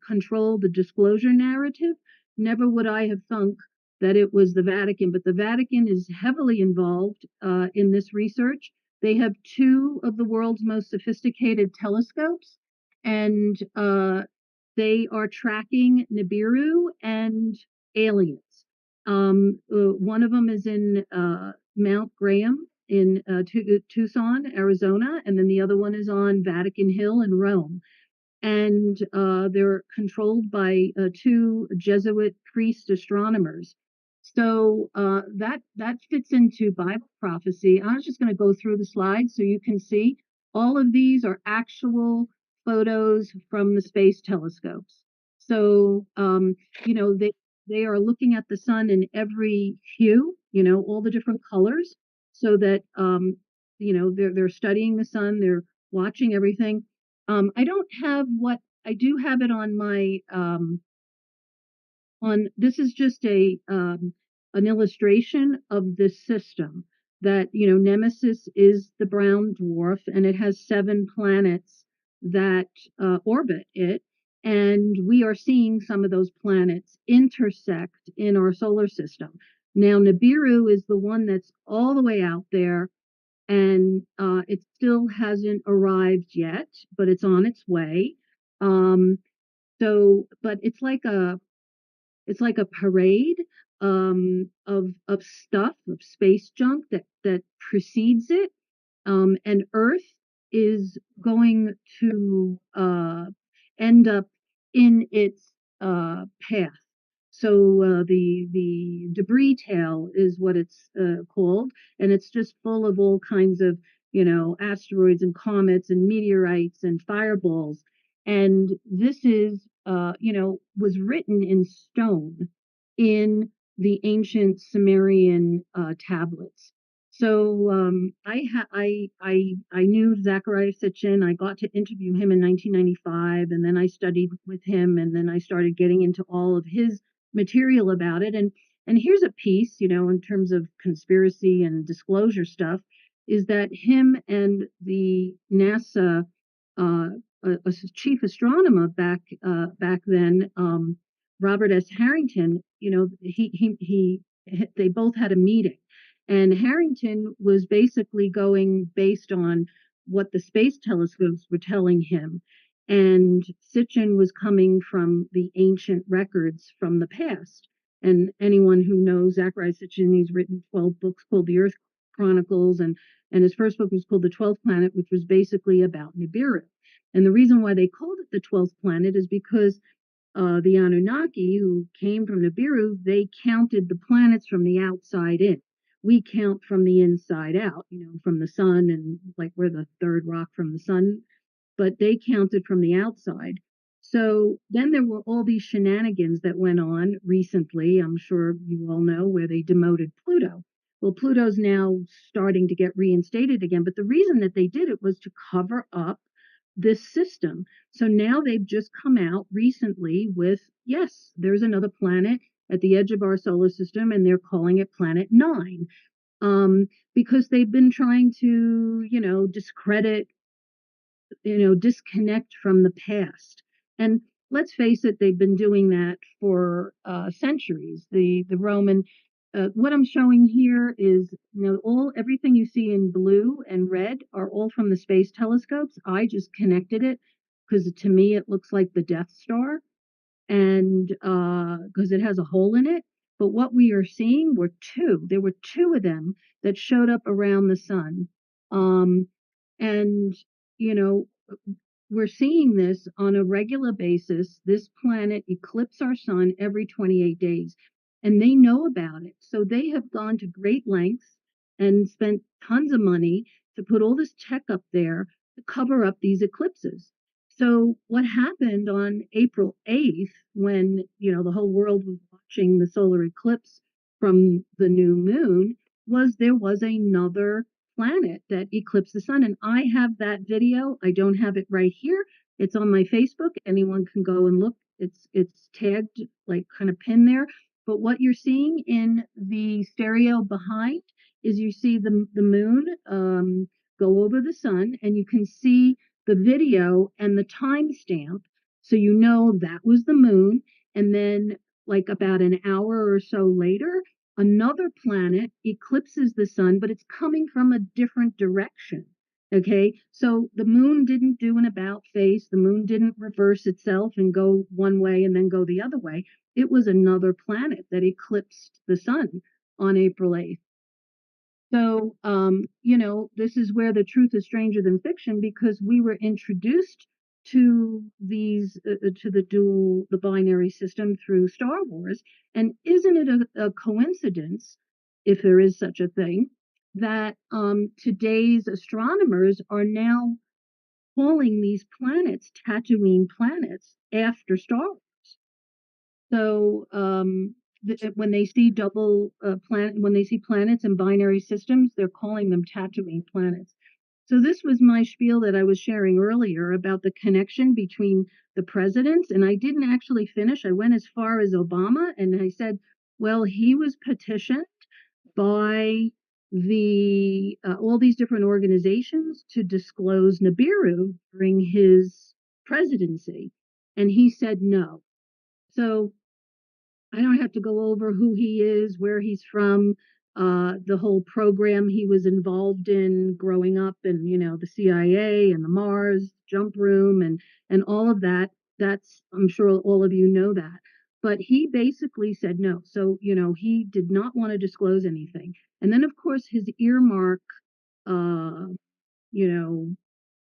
control the disclosure narrative, never would I have thunk that it was the Vatican, but the Vatican is heavily involved in this research. They have two of the world's most sophisticated telescopes, and they are tracking Nibiru and aliens. One of them is in Mount Graham in Tucson, Arizona, and then the other one is on Vatican Hill in Rome. And they're controlled by two Jesuit priest astronomers. So that fits into Bible prophecy. I was just going to go through the slides so you can see. All of these are actual photos from the space telescopes. So they are looking at the sun in every hue, all the different colors, so that they're studying the sun, they're watching everything. I don't have what I do have it on my this is just an illustration of this system that Nemesis is the brown dwarf and it has 7 planets that orbit it, and we are seeing some of those planets intersect in our solar system. Now Nibiru is the one that's all the way out there and it still hasn't arrived yet, but it's on its way. But it's like a parade of stuff, of space junk that precedes it, and Earth is going to end up in its path. So the debris tail is what it's called, and it's just full of all kinds of asteroids and comets and meteorites and fireballs. And this is was written in stone in the ancient Sumerian tablets. So I knew Zachariah Sitchin. I got to interview him in 1995, and then I studied with him, and then I started getting into all of his material about it. And here's a piece, in terms of conspiracy and disclosure stuff, is that him and the NASA a chief astronomer back then, Robert S. Harrington, they both had a meeting, and Harrington was basically going based on what the space telescopes were telling him, and Sitchin was coming from the ancient records from the past. And anyone who knows Zachariah Sitchin, he's written 12 books called The Earth Chronicles, and his first book was called The 12th Planet, which was basically about Nibiru. And the reason why they called it the 12th planet is because the Anunnaki, who came from Nibiru, they counted the planets from the outside in. We count from the inside out, from the sun, and like we're the third rock from the sun, but they counted from the outside. So then there were all these shenanigans that went on recently, I'm sure you all know, where they demoted Pluto. Well, Pluto's now starting to get reinstated again, but the reason that they did it was to cover up this system. So now they've just come out recently with, yes, there's another planet at the edge of our solar system, and they're calling it Planet 9, because they've been trying to, discredit, disconnect from the past. And let's face it, they've been doing that for centuries. The Roman, what I'm showing here is, everything you see in blue and red are all from the space telescopes. I just connected it because to me it looks like the Death Star, and because it has a hole in it. But what we are seeing were two. There were two of them that showed up around the sun, and you know we're seeing this on a regular basis. This planet eclipses our sun every 28 days, and they know about it. So they have gone to great lengths and spent tons of money to put all this tech up there to cover up these eclipses. So what happened on April 8th, when the whole world was watching the solar eclipse from the new moon, was there was another planet that eclipsed the sun. And I have that video. I don't have it right here. It's on my Facebook. Anyone can go and look. It's tagged, like kind of pinned there. But what you're seeing in the stereo behind is you see the moon go over the sun, and you can see the video and the timestamp. So that was the moon. And then like about an hour or so later, another planet eclipses the sun, but it's coming from a different direction. Okay, so the moon didn't do an about face. The moon didn't reverse itself and go one way and then go the other way. It was another planet that eclipsed the sun on April 8th. So, this is where the truth is stranger than fiction, because we were introduced to the binary system through Star Wars. And isn't it a coincidence, if there is such a thing, that today's astronomers are now calling these planets Tatooine planets after Star Wars? So when they see when they see planets in binary systems, they're calling them Tatooine planets. So this was my spiel that I was sharing earlier about the connection between the presidents, and I didn't actually finish. I went as far as Obama, and I said, well, he was petitioned by the all these different organizations to disclose Nibiru during his presidency, and he said no. So I don't have to go over who he is, where he's from. the whole program he was involved in growing up, and the CIA and the Mars jump room and all of that. That's, I'm sure all of you know that. But he basically said no. So, he did not want to disclose anything. And then, of course, his earmark, uh, you know,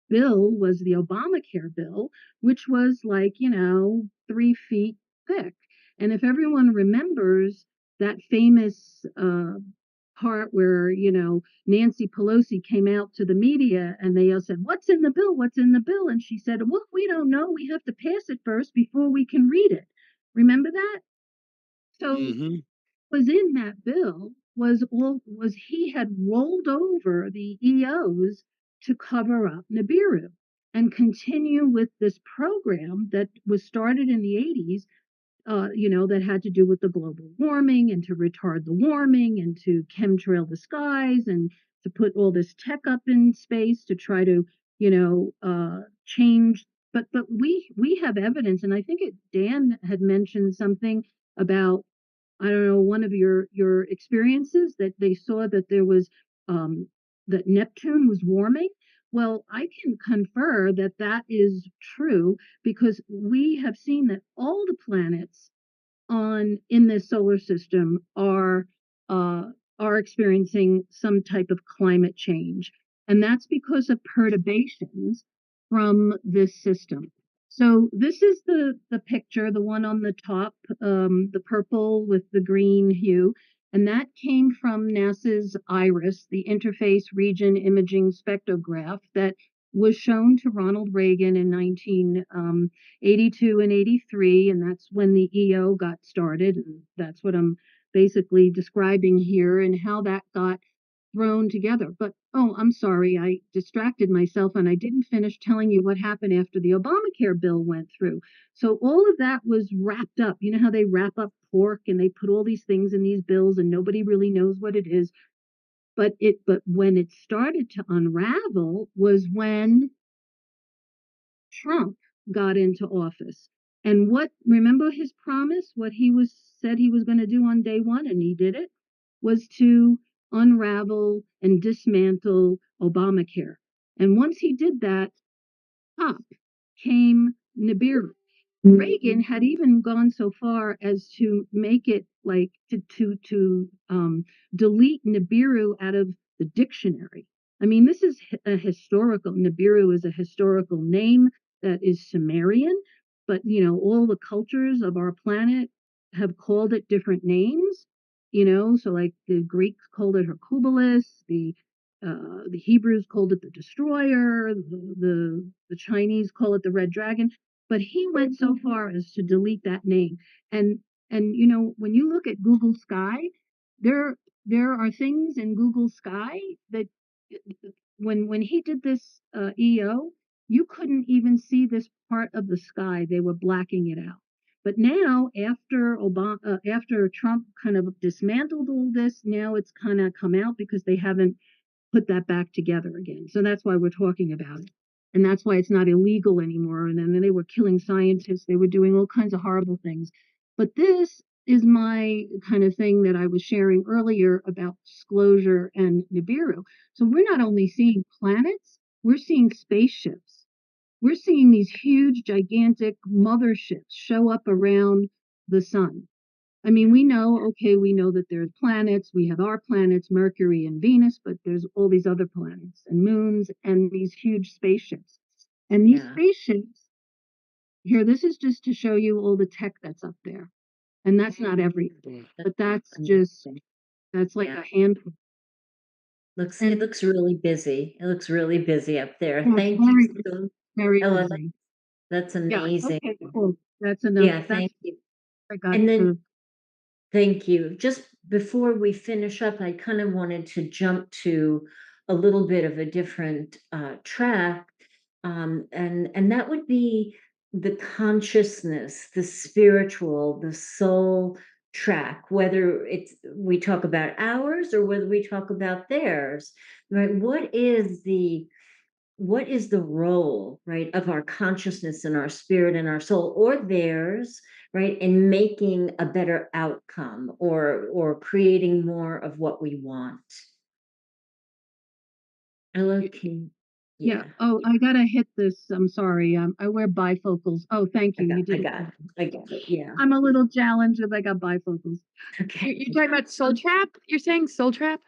bill was the Obamacare bill, which was like, 3 feet thick. And if everyone remembers that famous part where, Nancy Pelosi came out to the media and they all said, "What's in the bill? What's in the bill?" And she said, "Well, we don't know. We have to pass it first before we can read it." Remember that? So Hmm. was in that bill was he had rolled over the EOs to cover up Nibiru and continue with this program that was started in the 80s, that had to do with the global warming and to retard the warming and to chemtrail the skies and to put all this tech up in space to try to, change. But we have evidence, and I think Dan had mentioned something about, I don't know, one of your experiences that they saw that there was that Neptune was warming. Well, I can confer that that is true because we have seen that all the planets on in this solar system uh, are experiencing some type of climate change, and that's because of perturbations from this system. So this is the picture, the one on the top, the purple with the green hue, and that came from NASA's IRIS, the Interface Region Imaging Spectrograph, that was shown to Ronald Reagan in 1982 and 83, and that's when the EO got started. And that's what I'm basically describing here and how that got thrown together. But oh, I'm sorry, I distracted myself and I didn't finish telling you what happened after the Obamacare bill went through. So all of that was wrapped up. You know how they wrap up pork and they put all these things in these bills and nobody really knows what it is. But when it started to unravel was when Trump got into office. And remember his promise, what he said he was going to do on day one, and he did it, was to unravel and dismantle Obamacare. And once he did that, pop came Nibiru. Reagan had even gone so far as to make it like to delete Nibiru out of the dictionary. I mean, this is a historical. Nibiru is a historical name that is Sumerian, but all the cultures of our planet have called it different names. So like the Greeks called it Hercules, the Hebrews called it the destroyer, the Chinese call it the red dragon, but he went so far as to delete that name. And when you look at Google Sky, there are things in Google Sky that when he did this EO, you couldn't even see this part of the sky. They were blacking it out. But now, after Trump kind of dismantled all this, now it's kind of come out because they haven't put that back together again. So that's why we're talking about it. And that's why it's not illegal anymore. And then they were killing scientists. They were doing all kinds of horrible things. But this is my kind of thing that I was sharing earlier about disclosure and Nibiru. So we're not only seeing planets, we're seeing spaceships. We're seeing these huge, gigantic motherships show up around the sun. I mean, we know that there's planets. We have our planets, Mercury and Venus, but there's all these other planets and moons and these huge spaceships. And these Yeah. spaceships, here, this is just to show you all the tech that's up there. And that's not everything, but that's like Yeah. a handful. It And looks really busy. It looks really busy up there. yeah, Thank you very, so very Ella, busy. that's Yeah, amazing. okay, cool. That's enough. Yeah, thank you. I got And then to. thank you. Just before we finish up, I kind of wanted to jump to a little bit of a different track, and that would be the consciousness, the spiritual, the soul track. Whether we talk about ours or whether we talk about theirs, right? What is the role, right, of our consciousness and our spirit and our soul, or theirs, right? In making a better outcome or creating more of what we want. I love King. Yeah. Yeah, Oh, I gotta hit this. I'm sorry. I wear bifocals. Oh, thank you. You I did it. got it. I got it. Yeah. I'm a little challenged if I got bifocals. Okay. You're talking about Soul Trap? You're saying Soul Trap?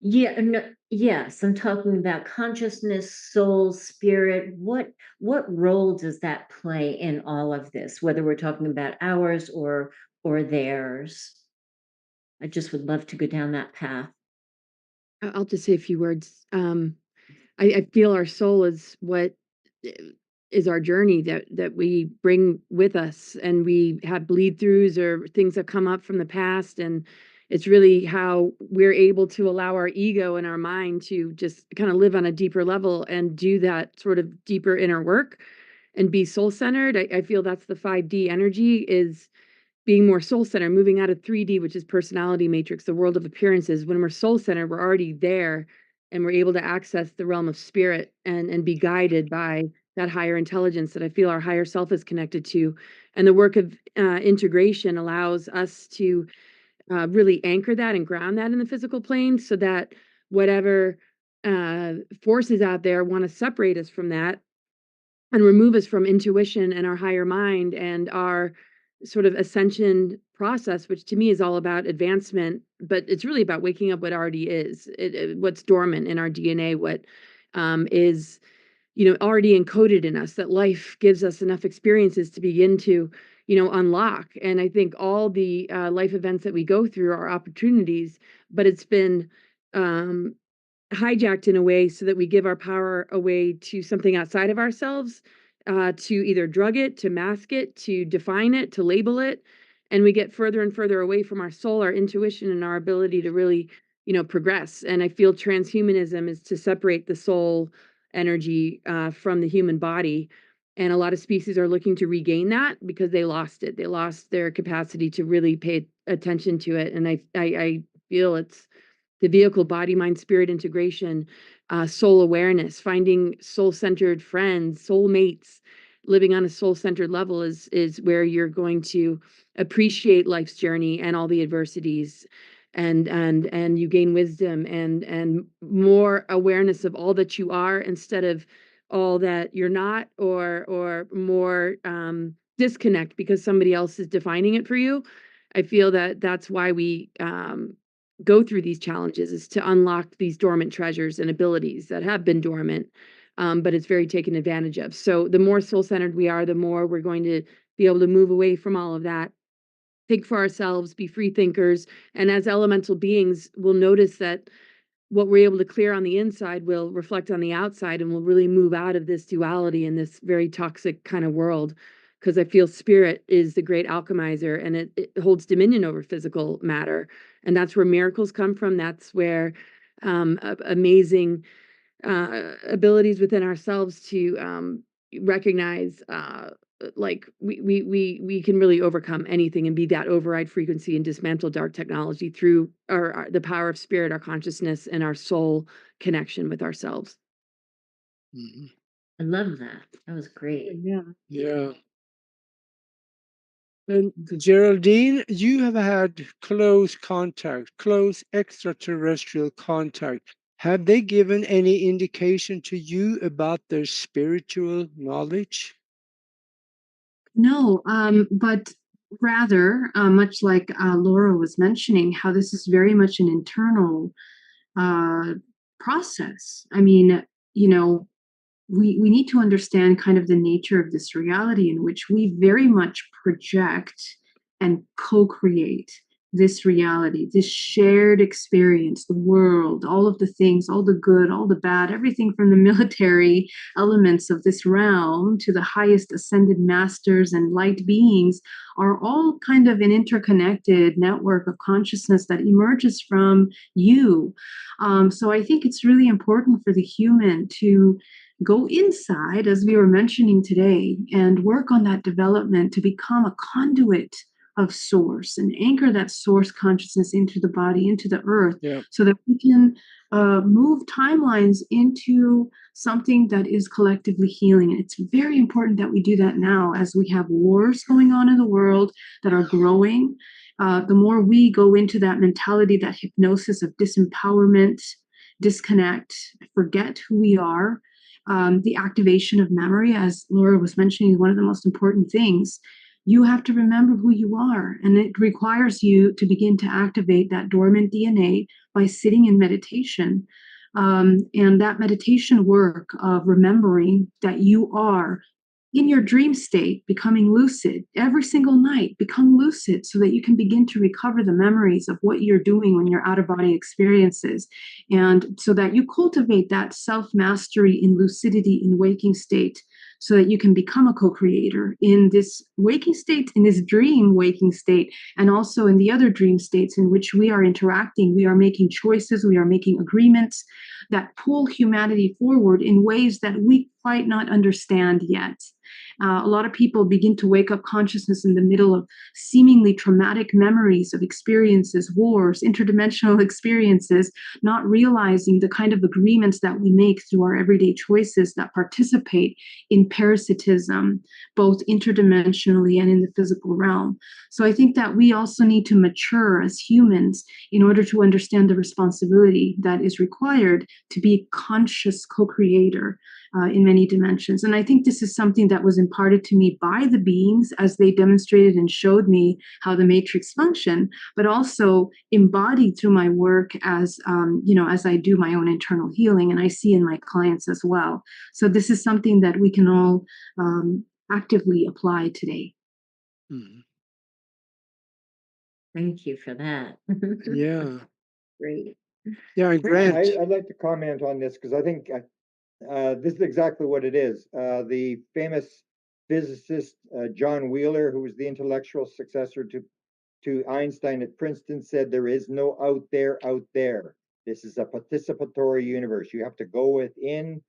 Yeah, no, yes, I'm talking about consciousness, soul, spirit. What role does that play in all of this, whether we're talking about ours or theirs? I just would love to go down that path. I'll just say a few words. I feel our soul is what uh, is our journey that we bring with us, and we have bleed throughs or things that come up from the past, and it's really how we're able to allow our ego and our mind to just kind of live on a deeper level and do that sort of deeper inner work and be soul centered. I feel that's the 5D energy, is being more soul centered, moving out of 3D, which is personality matrix, the world of appearances. When we're soul centered, we're already there, and we're able to access the realm of spirit and be guided by that higher intelligence that I feel our higher self is connected to. And the work of integration allows us to really anchor that and ground that in the physical plane, so that whatever forces out there want to separate us from that and remove us from intuition and our higher mind and our sort of ascension process, which to me is all about advancement, but it's really about waking up what already is, what's dormant in our DNA, what is, already encoded in us, that life gives us enough experiences to begin to, unlock. And I think all the life events that we go through are opportunities, but it's been um, hijacked in a way so that we give our power away to something outside of ourselves, to either drug it, to mask it, to define it, to label it. And we get further and further away from our soul, our intuition, and our ability to really, progress. And I feel transhumanism is to separate the soul energy from the human body. And a lot of species are looking to regain that because they lost it. They lost their capacity to really pay attention to it. And I feel it's the vehicle, body, mind, spirit integration, soul awareness, finding soul-centered friends, soul mates, living on a soul-centered level is where you're going to appreciate life's journey and all the adversities, and you gain wisdom and more awareness of all that you are instead of all that you're not, or more disconnect because somebody else is defining it for you. I feel that that's why we go through these challenges, is to unlock these dormant treasures and abilities that have been dormant, but it's very taken advantage of. So the more soul-centered we are, the more we're going to be able to move away from all of that, think for ourselves, be free thinkers, and as elemental beings, we'll notice that what we're able to clear on the inside will reflect on the outside, and we'll really move out of this duality in this very toxic kind of world. Because I feel spirit is the great alchemizer, and it holds dominion over physical matter. And that's where miracles come from. That's where amazing abilities within ourselves to recognize like we can really overcome anything and be that override frequency and dismantle dark technology through the power of spirit, our consciousness, and our soul connection with ourselves. Mhm. I love that. That was great. Yeah. Yeah. And Geraldine, you have had close contact, close extraterrestrial contact. Have they given any indication to you about their spiritual knowledge? No, but rather, much like Laura was mentioning, how this is very much an internal uh, process. I mean, you know, we need to understand kind of the nature of this reality in which we very much project and co-create this reality, this shared experience, the world, all of the things, all the good, all the bad, everything from the military elements of this realm to the highest ascended masters and light beings are all kind of an interconnected network of consciousness that emerges from you. So I think it's really important for the human to go inside, as we were mentioning today, and work on that development to become a conduit of source and anchor that source consciousness into the body, into the earth, Yeah. so that we can move timelines into something that is collectively healing. And it's very important that we do that now as we have wars going on in the world that are growing. The more we go into that mentality, that hypnosis of disempowerment, disconnect, forget who we are, the activation of memory, as Laura was mentioning, is one of the most important things. You have to remember who you are, and it requires you to begin to activate that dormant DNA by sitting in meditation. And that meditation work of remembering that you are in your dream state, becoming lucid every single night, become lucid so that you can begin to recover the memories of what you're doing when you're out of body experiences. And so that you cultivate that self mastery in lucidity in waking state, so that you can become a co-creator in this waking state, in this dream waking state, and also in the other dream states in which we are interacting. We are making choices, we are making agreements that pull humanity forward in ways that we quite not understand yet. A lot of people begin to wake up consciousness in the middle of seemingly traumatic memories of experiences, wars, interdimensional experiences, not realizing the kind of agreements that we make through our everyday choices that participate in parasitism, both interdimensionally and in the physical realm. So I think that we also need to mature as humans in order to understand the responsibility that is required to be a conscious co-creator in many dimensions. And I think this is something that was imparted to me by the beings as they demonstrated and showed me how the matrix functioned, but also embodied through my work as, as I do my own internal healing, and I see in my clients as well. So this is something that we can all actively apply today. Mhm. Thank you for that. Yeah. Great. Yeah, and Grant. I'd like to comment on this because I think this is exactly what it is. The famous physicist John Wheeler, who was the intellectual successor to Einstein at Princeton, said there is no out there out there. This is a participatory universe. You have to go within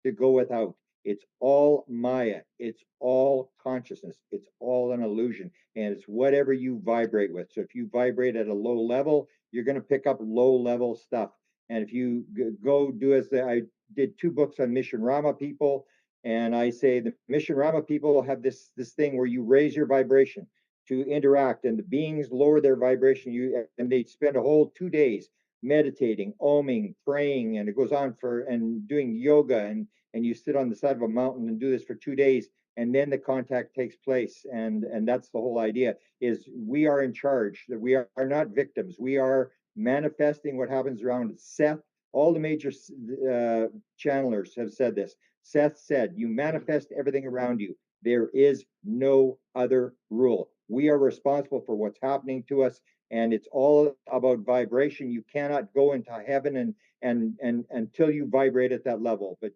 to go without. It's all Maya. It's all consciousness. It's all an illusion. And it's whatever you vibrate with. So if you vibrate at a low level, you're going to pick up low level stuff. And if you go do as I did 2 books on Mission Rama people, and I say the Mission Rama people have this thing where you raise your vibration to interact, and the beings lower their vibration. And they spend a whole 2 days meditating, oming, praying, and it goes on and doing yoga, and you sit on the side of a mountain and do this for 2 days, and then the contact takes place. And that's the whole idea, is we are in charge, that we are not victims. We are manifesting what happens around us. Seth, all the major channelers have said this. Seth said, you manifest everything around you. There is no other rule. We are responsible for what's happening to us, and it's all about vibration. You cannot go into heaven and until you vibrate at that level. But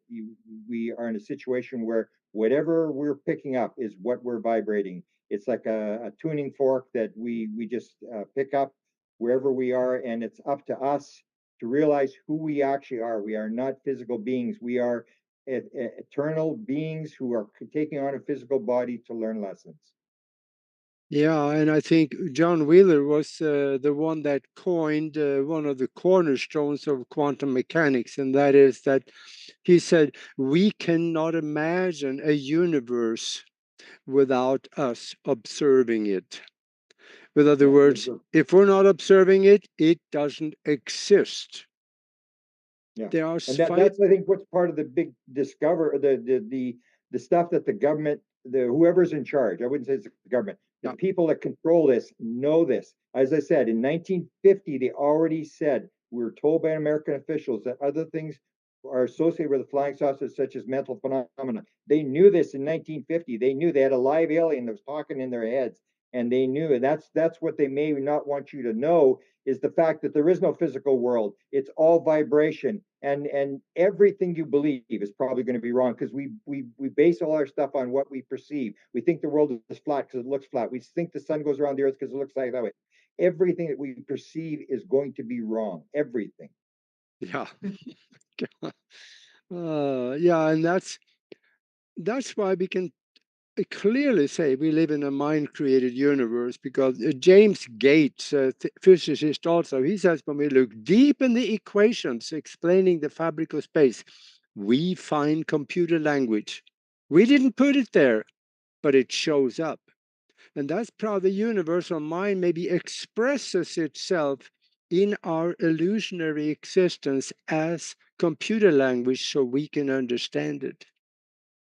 we are in a situation where whatever we're picking up is what we're vibrating. It's like a tuning fork that we just pick up wherever we are, and it's up to us to realize who we actually are. We are not physical beings. We are eternal beings who are taking on a physical body to learn lessons. Yeah, and I think John Wheeler was the one that coined one of the cornerstones of quantum mechanics, and that is that he said, we cannot imagine a universe without us observing it. With other words, if we're not observing it, it doesn't exist. Yeah, There are and that's I think what's part of the big the stuff that the government, whoever's in charge, I wouldn't say it's the government, the people that control this know this. As I said, in 1950, they already said, we were told by American officials that other things are associated with the flying saucers, such as mental phenomena. They knew this in 1950. They knew they had a live alien that was talking in their heads, and they knew. And that's what they may not want you to know, is the fact that there is no physical world. It's all vibration, and everything you believe is probably going to be wrong, because we base all our stuff on what we perceive. We think the world is flat because it looks flat. We think the sun goes around the earth because it looks like that way. Everything that we perceive is going to be wrong. Everything. Yeah. Yeah, and that's why we can clearly say we live in a mind-created universe, because James Gates, physicist also, he says when we look deep in the equations explaining the fabric of space, we find computer language. We didn't put it there, but it shows up. And that's how the universal mind maybe expresses itself in our illusionary existence as computer language so we can understand it.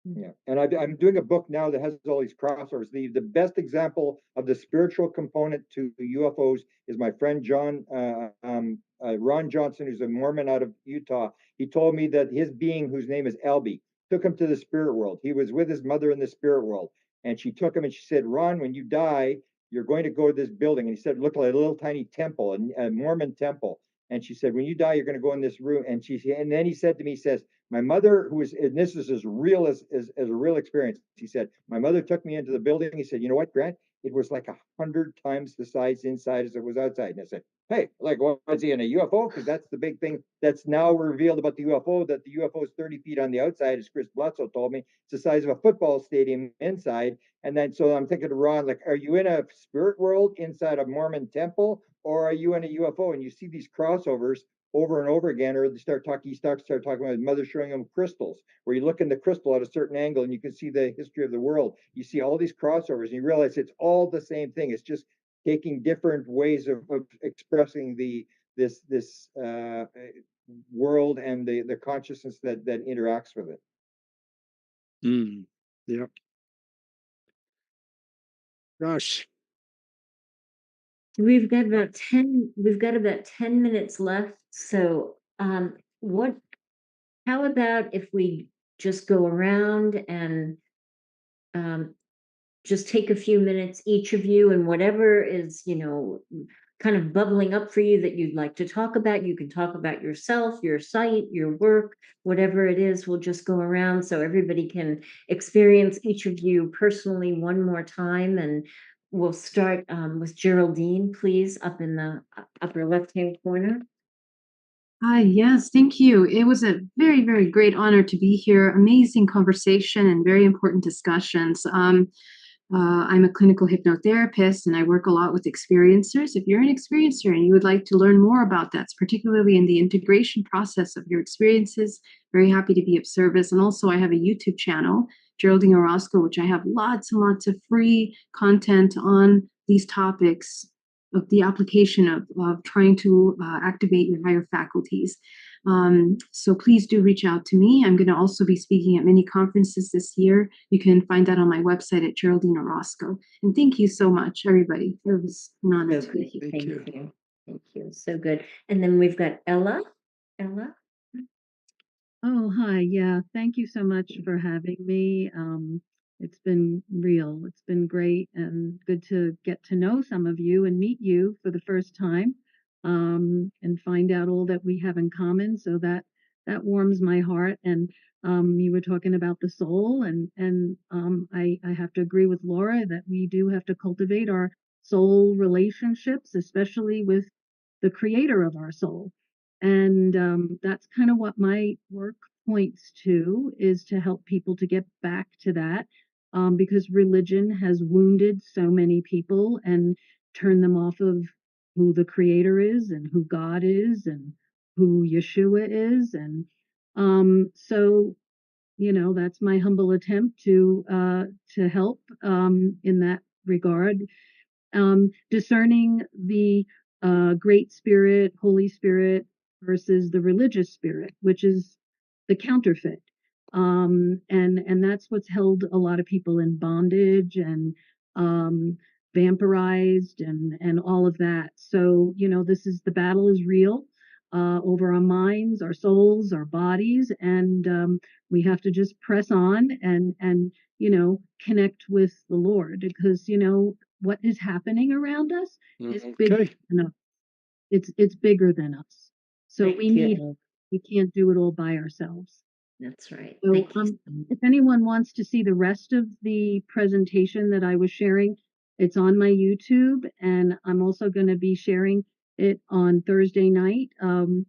Yeah, and I'm doing a book now that has all these crossovers. The best example of the spiritual component to UFOs is my friend Ron Johnson, who's a Mormon out of Utah. He told me that his being, whose name is Elby, took him to the spirit world. He was with his mother in the spirit world, and she took him and she said, "Ron, when you die, you're going to go to this building." And he said, it looked like a little tiny temple, a Mormon temple. And she said, "When you die, you're going to go in this room." And then he said to me, he says, "My mother, who is, and this is as real as a real experience." He said, "My mother took me into the building." He said, "You know what, Grant? It was like 100 times the size inside as it was outside." And I said, "Hey, like, was he in a UFO?" Because that's the big thing that's now revealed about the UFO, that the UFO is 30 feet on the outside, as Chris Bledsoe told me. It's the size of a football stadium inside. And then, so I'm thinking to Ron, like, are you in a spirit world inside a Mormon temple, or are you in a UFO? And you see these crossovers over and over again, or he starts talking about his mother showing him crystals, where you look in the crystal at a certain angle and you can see the history of the world. You see all these crossovers and you realize it's all the same thing. It's just taking different ways of expressing this world and the consciousness that interacts with it. Yeah. Gosh. We've got about 10 minutes left. So how about if we just go around and just take a few minutes, each of you, and whatever is, kind of bubbling up for you that you'd like to talk about. You can talk about yourself, your site, your work, whatever it is. We'll just go around so everybody can experience each of you personally one more time. And we'll start with Geraldine, please, up in the upper left-hand corner. Hi, yes, thank you. It was a very, very great honor to be here. Amazing conversation and very important discussions. I'm a clinical hypnotherapist and I work a lot with experiencers. If you're an experiencer and you would like to learn more about that, particularly in the integration process of your experiences, very happy to be of service. And also, I have a YouTube channel, Geraldine Orozco, which I have lots and lots of free content on these topics of the application of trying to activate your higher faculties. So please do reach out to me. I'm going to also be speaking at many conferences this year. You can find that on my website at Geraldine Orozco. And thank you so much, everybody. It was an honor to be here. Thank you. Thank you. So good. And then we've got Ella. Ella. Oh, hi. Yeah, thank you so much for having me. It's been real. It's been great and good to get to know some of you and meet you for the first time, and find out all that we have in common. So that warms my heart. And you were talking about the soul, and I have to agree with Laura that we do have to cultivate our soul relationships, especially with the creator of our soul. And that's kind of what my work points to, is to help people to get back to that, because religion has wounded so many people and turned them off of who the creator is and who God is and who Yeshua is. And so, that's my humble attempt to help in that regard, discerning the Great Spirit, Holy Spirit versus the religious spirit, which is the counterfeit. And that's what's held a lot of people in bondage and vampirized and all of that. So, the battle is real, over our minds, our souls, our bodies, and we have to just press on and connect with the Lord, because what is happening around us is bigger than us. It's bigger than us. So we can't do it all by ourselves. That's right. So if anyone wants to see the rest of the presentation that I was sharing, it's on my YouTube, and I'm also going to be sharing it on Thursday night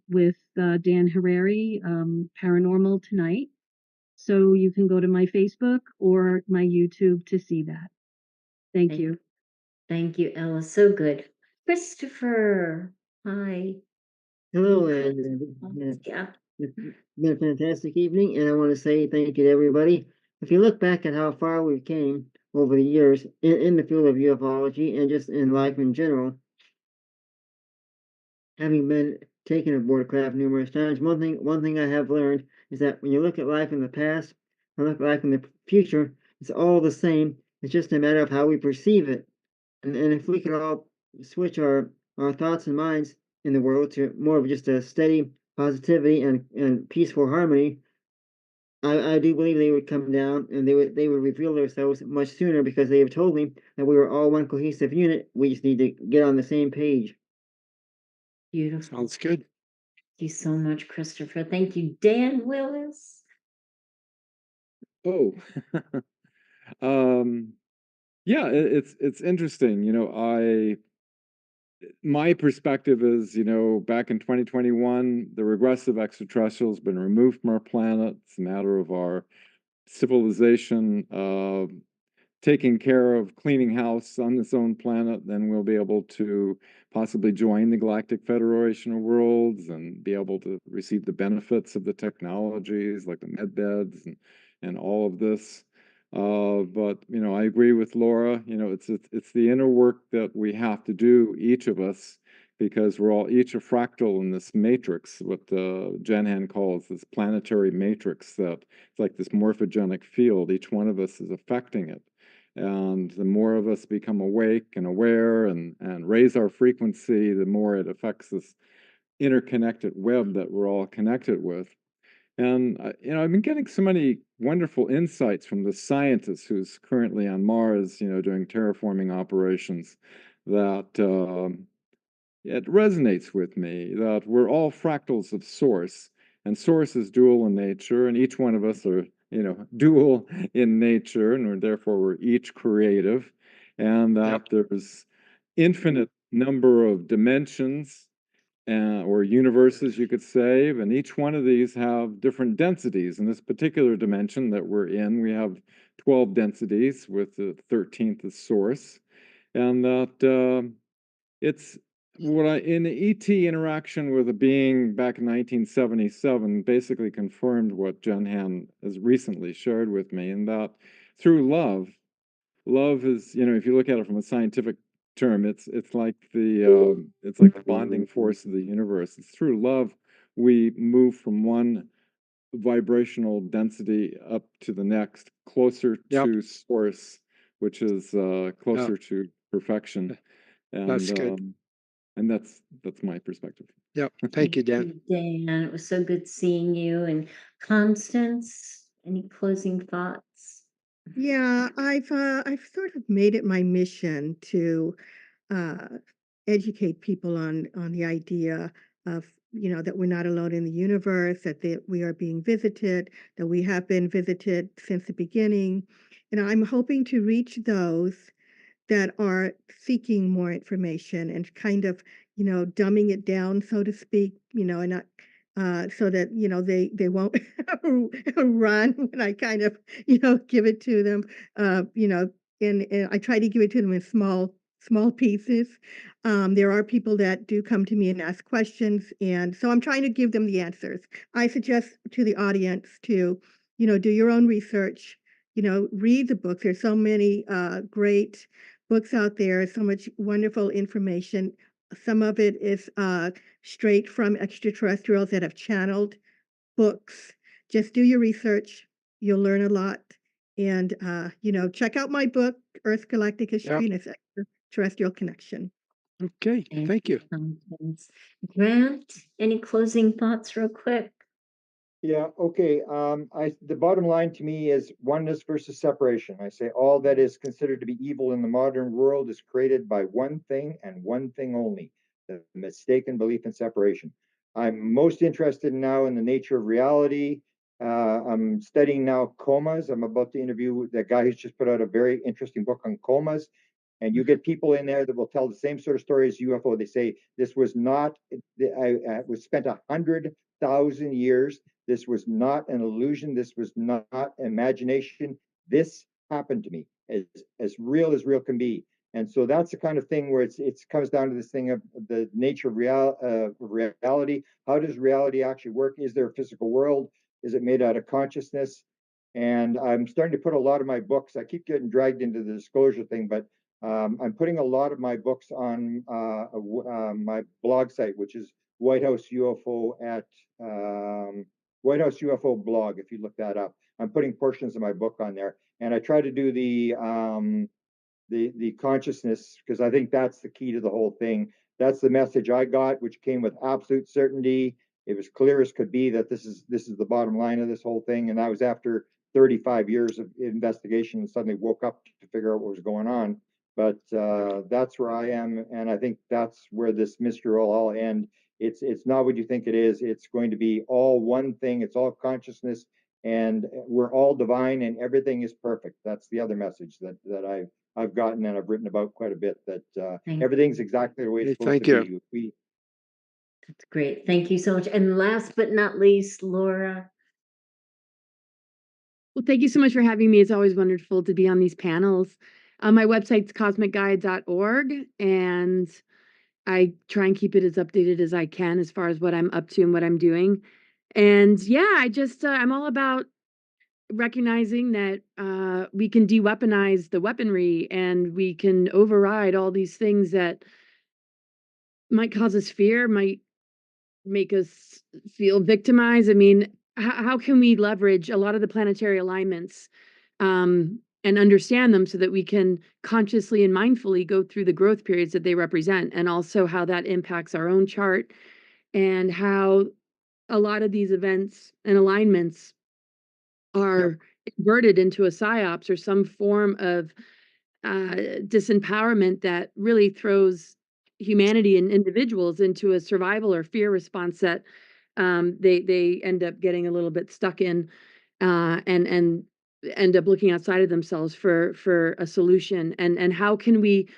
with Dan Harari, Paranormal Tonight. So you can go to my Facebook or my YouTube to see that. Thank you. Thank you, Ella. So good. Christopher, hi. Hello, Any and comments? Yeah. it's been a fantastic evening, and I want to say thank you to everybody. If you look back at how far we've came over the years in the field of ufology and just in life in general, having been taken aboard craft numerous times, one thing I have learned is that when you look at life in the past and look at life in the future, it's all the same. It's just a matter of how we perceive it. And if we could all switch our thoughts and minds in the world to more of just a steady positivity and peaceful harmony, I do believe they would come down and they would reveal themselves much sooner because they have told me that we were all one cohesive unit. We just need to get on the same page. Beautiful. Sounds good. Thank you so much, Christopher. Thank you, Dan Willis. Oh, yeah, it's interesting. My perspective is, back in 2021, the regressive extraterrestrials been removed from our planet. It's a matter of our civilization taking care of cleaning house on its own planet. Then we'll be able to possibly join the Galactic Federation of Worlds and be able to receive the benefits of the technologies like the med beds and all of this. But I agree with Laura. It's the inner work that we have to do, each of us, because we're all each a fractal in this matrix, what Jenhan calls this planetary matrix, that it's like this morphogenic field. Each one of us is affecting it. And the more of us become awake and aware and raise our frequency, the more it affects this interconnected web that we're all connected with. And I've been getting so many wonderful insights from the scientist who's currently on Mars, doing terraforming operations, that it resonates with me that we're all fractals of Source, and Source is dual in nature, and each one of us are, dual in nature, and therefore we're each creative, and that there's infinite number of dimensions or universes, you could say, and each one of these have different densities. In this particular dimension that we're in, we have 12 densities, with the 13th as Source, and that it's what in the ET interaction with a being back in 1977 basically confirmed what Jenhan has recently shared with me, and that through love is, if you look at it from a scientific term, it's like the bonding force of the universe. It's through love we move from one vibrational density up to the next, closer to Source, which is closer to perfection. And that's good. And that's my perspective. Yep. Thank you, Dan. Dan, it was so good seeing you. And Constance, any closing thoughts? Yeah, I've sort of made it my mission to educate people on the idea of that we're not alone in the universe, that we are being visited, that we have been visited since the beginning, and I'm hoping to reach those that are seeking more information and kind of, dumbing it down, so to speak, and not so that, they won't run when I kind of, give it to them, and I try to give it to them in small pieces. There are people that do come to me and ask questions, and so I'm trying to give them the answers. I suggest to the audience to, do your own research, read the books. There's so many great books out there, so much wonderful information. Some of it is straight from extraterrestrials that have channeled books. Just do your research. You'll learn a lot. And, check out my book, Earth's Galactic History and Its Extraterrestrial Connection. Okay, thank you. Grant, any closing thoughts real quick? Yeah, okay. The bottom line to me is oneness versus separation. I say all that is considered to be evil in the modern world is created by one thing and one thing only, the mistaken belief in separation. I'm most interested now in the nature of reality. I'm studying now comas. I'm about to interview the guy who's just put out a very interesting book on comas. And you get people in there that will tell the same sort of story as UFO. They say this was not, I was spent 100,000 years. This was not an illusion. This was not imagination. This happened to me as real can be. And so that's the kind of thing where it comes down to this thing of the nature of reality. How does reality actually work? Is there a physical world? Is it made out of consciousness? And I'm starting to put a lot of my books, I keep getting dragged into the disclosure thing, but I'm putting a lot of my books on my blog site, which is White House UFO at White House UFO blog. If you look that up, I'm putting portions of my book on there, and I try to do the consciousness, because I think that's the key to the whole thing. That's the message I got, which came with absolute certainty. It was clear as could be that this is the bottom line of this whole thing, and that was after 35 years of investigation, and suddenly woke up to figure out what was going on. But that's where I am, and I think that's where this mystery will all end. It's not what you think it is. It's going to be all one thing. It's all consciousness, and we're all divine, and everything is perfect. That's the other message that I've gotten and I've written about quite a bit, that everything's exactly the way it's supposed to be. That's great. Thank you so much. And last but not least, Laura. Well, thank you so much for having me. It's always wonderful to be on these panels. My website's cosmicguide.org, and I try and keep it as updated as I can as far as what I'm up to and what I'm doing. And yeah, I'm all about recognizing that we can de-weaponize the weaponry, and we can override all these things that might cause us fear, might make us feel victimized. I mean, how can we leverage a lot of the planetary alignments and understand them so that we can consciously and mindfully go through the growth periods that they represent, and also how that impacts our own chart, and how a lot of these events and alignments are inverted into a psyops or some form of disempowerment that really throws humanity and individuals into a survival or fear response that they end up getting a little bit stuck in, and end up looking outside of themselves for a solution. And how can we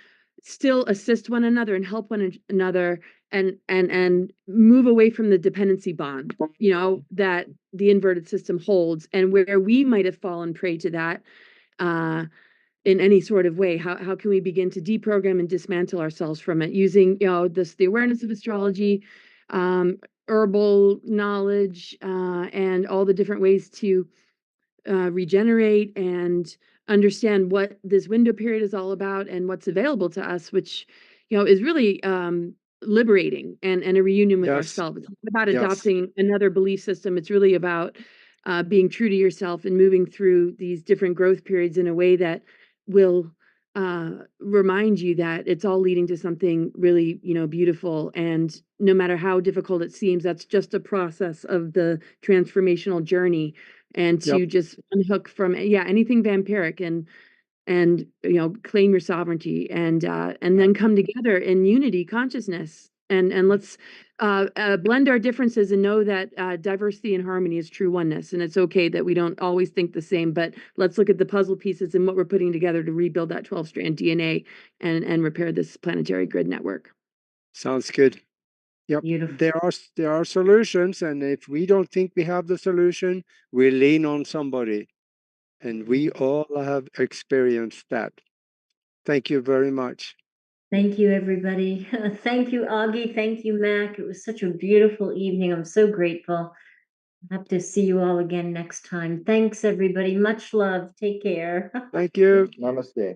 still assist one another and help one another, and move away from the dependency bond, that the inverted system holds, and where we might have fallen prey to that in any sort of way. How can we begin to deprogram and dismantle ourselves from it using the awareness of astrology, herbal knowledge, and all the different ways to regenerate and understand what this window period is all about and what's available to us, which is really liberating, and a reunion with ourselves. It's not about adopting another belief system. It's really about being true to yourself and moving through these different growth periods in a way that will remind you that it's all leading to something really beautiful. And no matter how difficult it seems, that's just a process of the transformational journey, and to just unhook from anything vampiric, and claim your sovereignty, and then come together in unity consciousness, and let's blend our differences and know that diversity and harmony is true oneness, and it's okay that we don't always think the same, but let's look at the puzzle pieces and what we're putting together to rebuild that 12-strand DNA, and repair this planetary grid network. Sounds good. Yep. Beautiful. There are solutions, and if we don't think we have the solution, we lean on somebody, and we all have experienced that. Thank you very much. Thank you, everybody. Thank you, Augie. Thank you, Mac. It was such a beautiful evening. I'm so grateful. I have to see you all again next time. Thanks, everybody. Much love. Take care. Thank you. Namaste.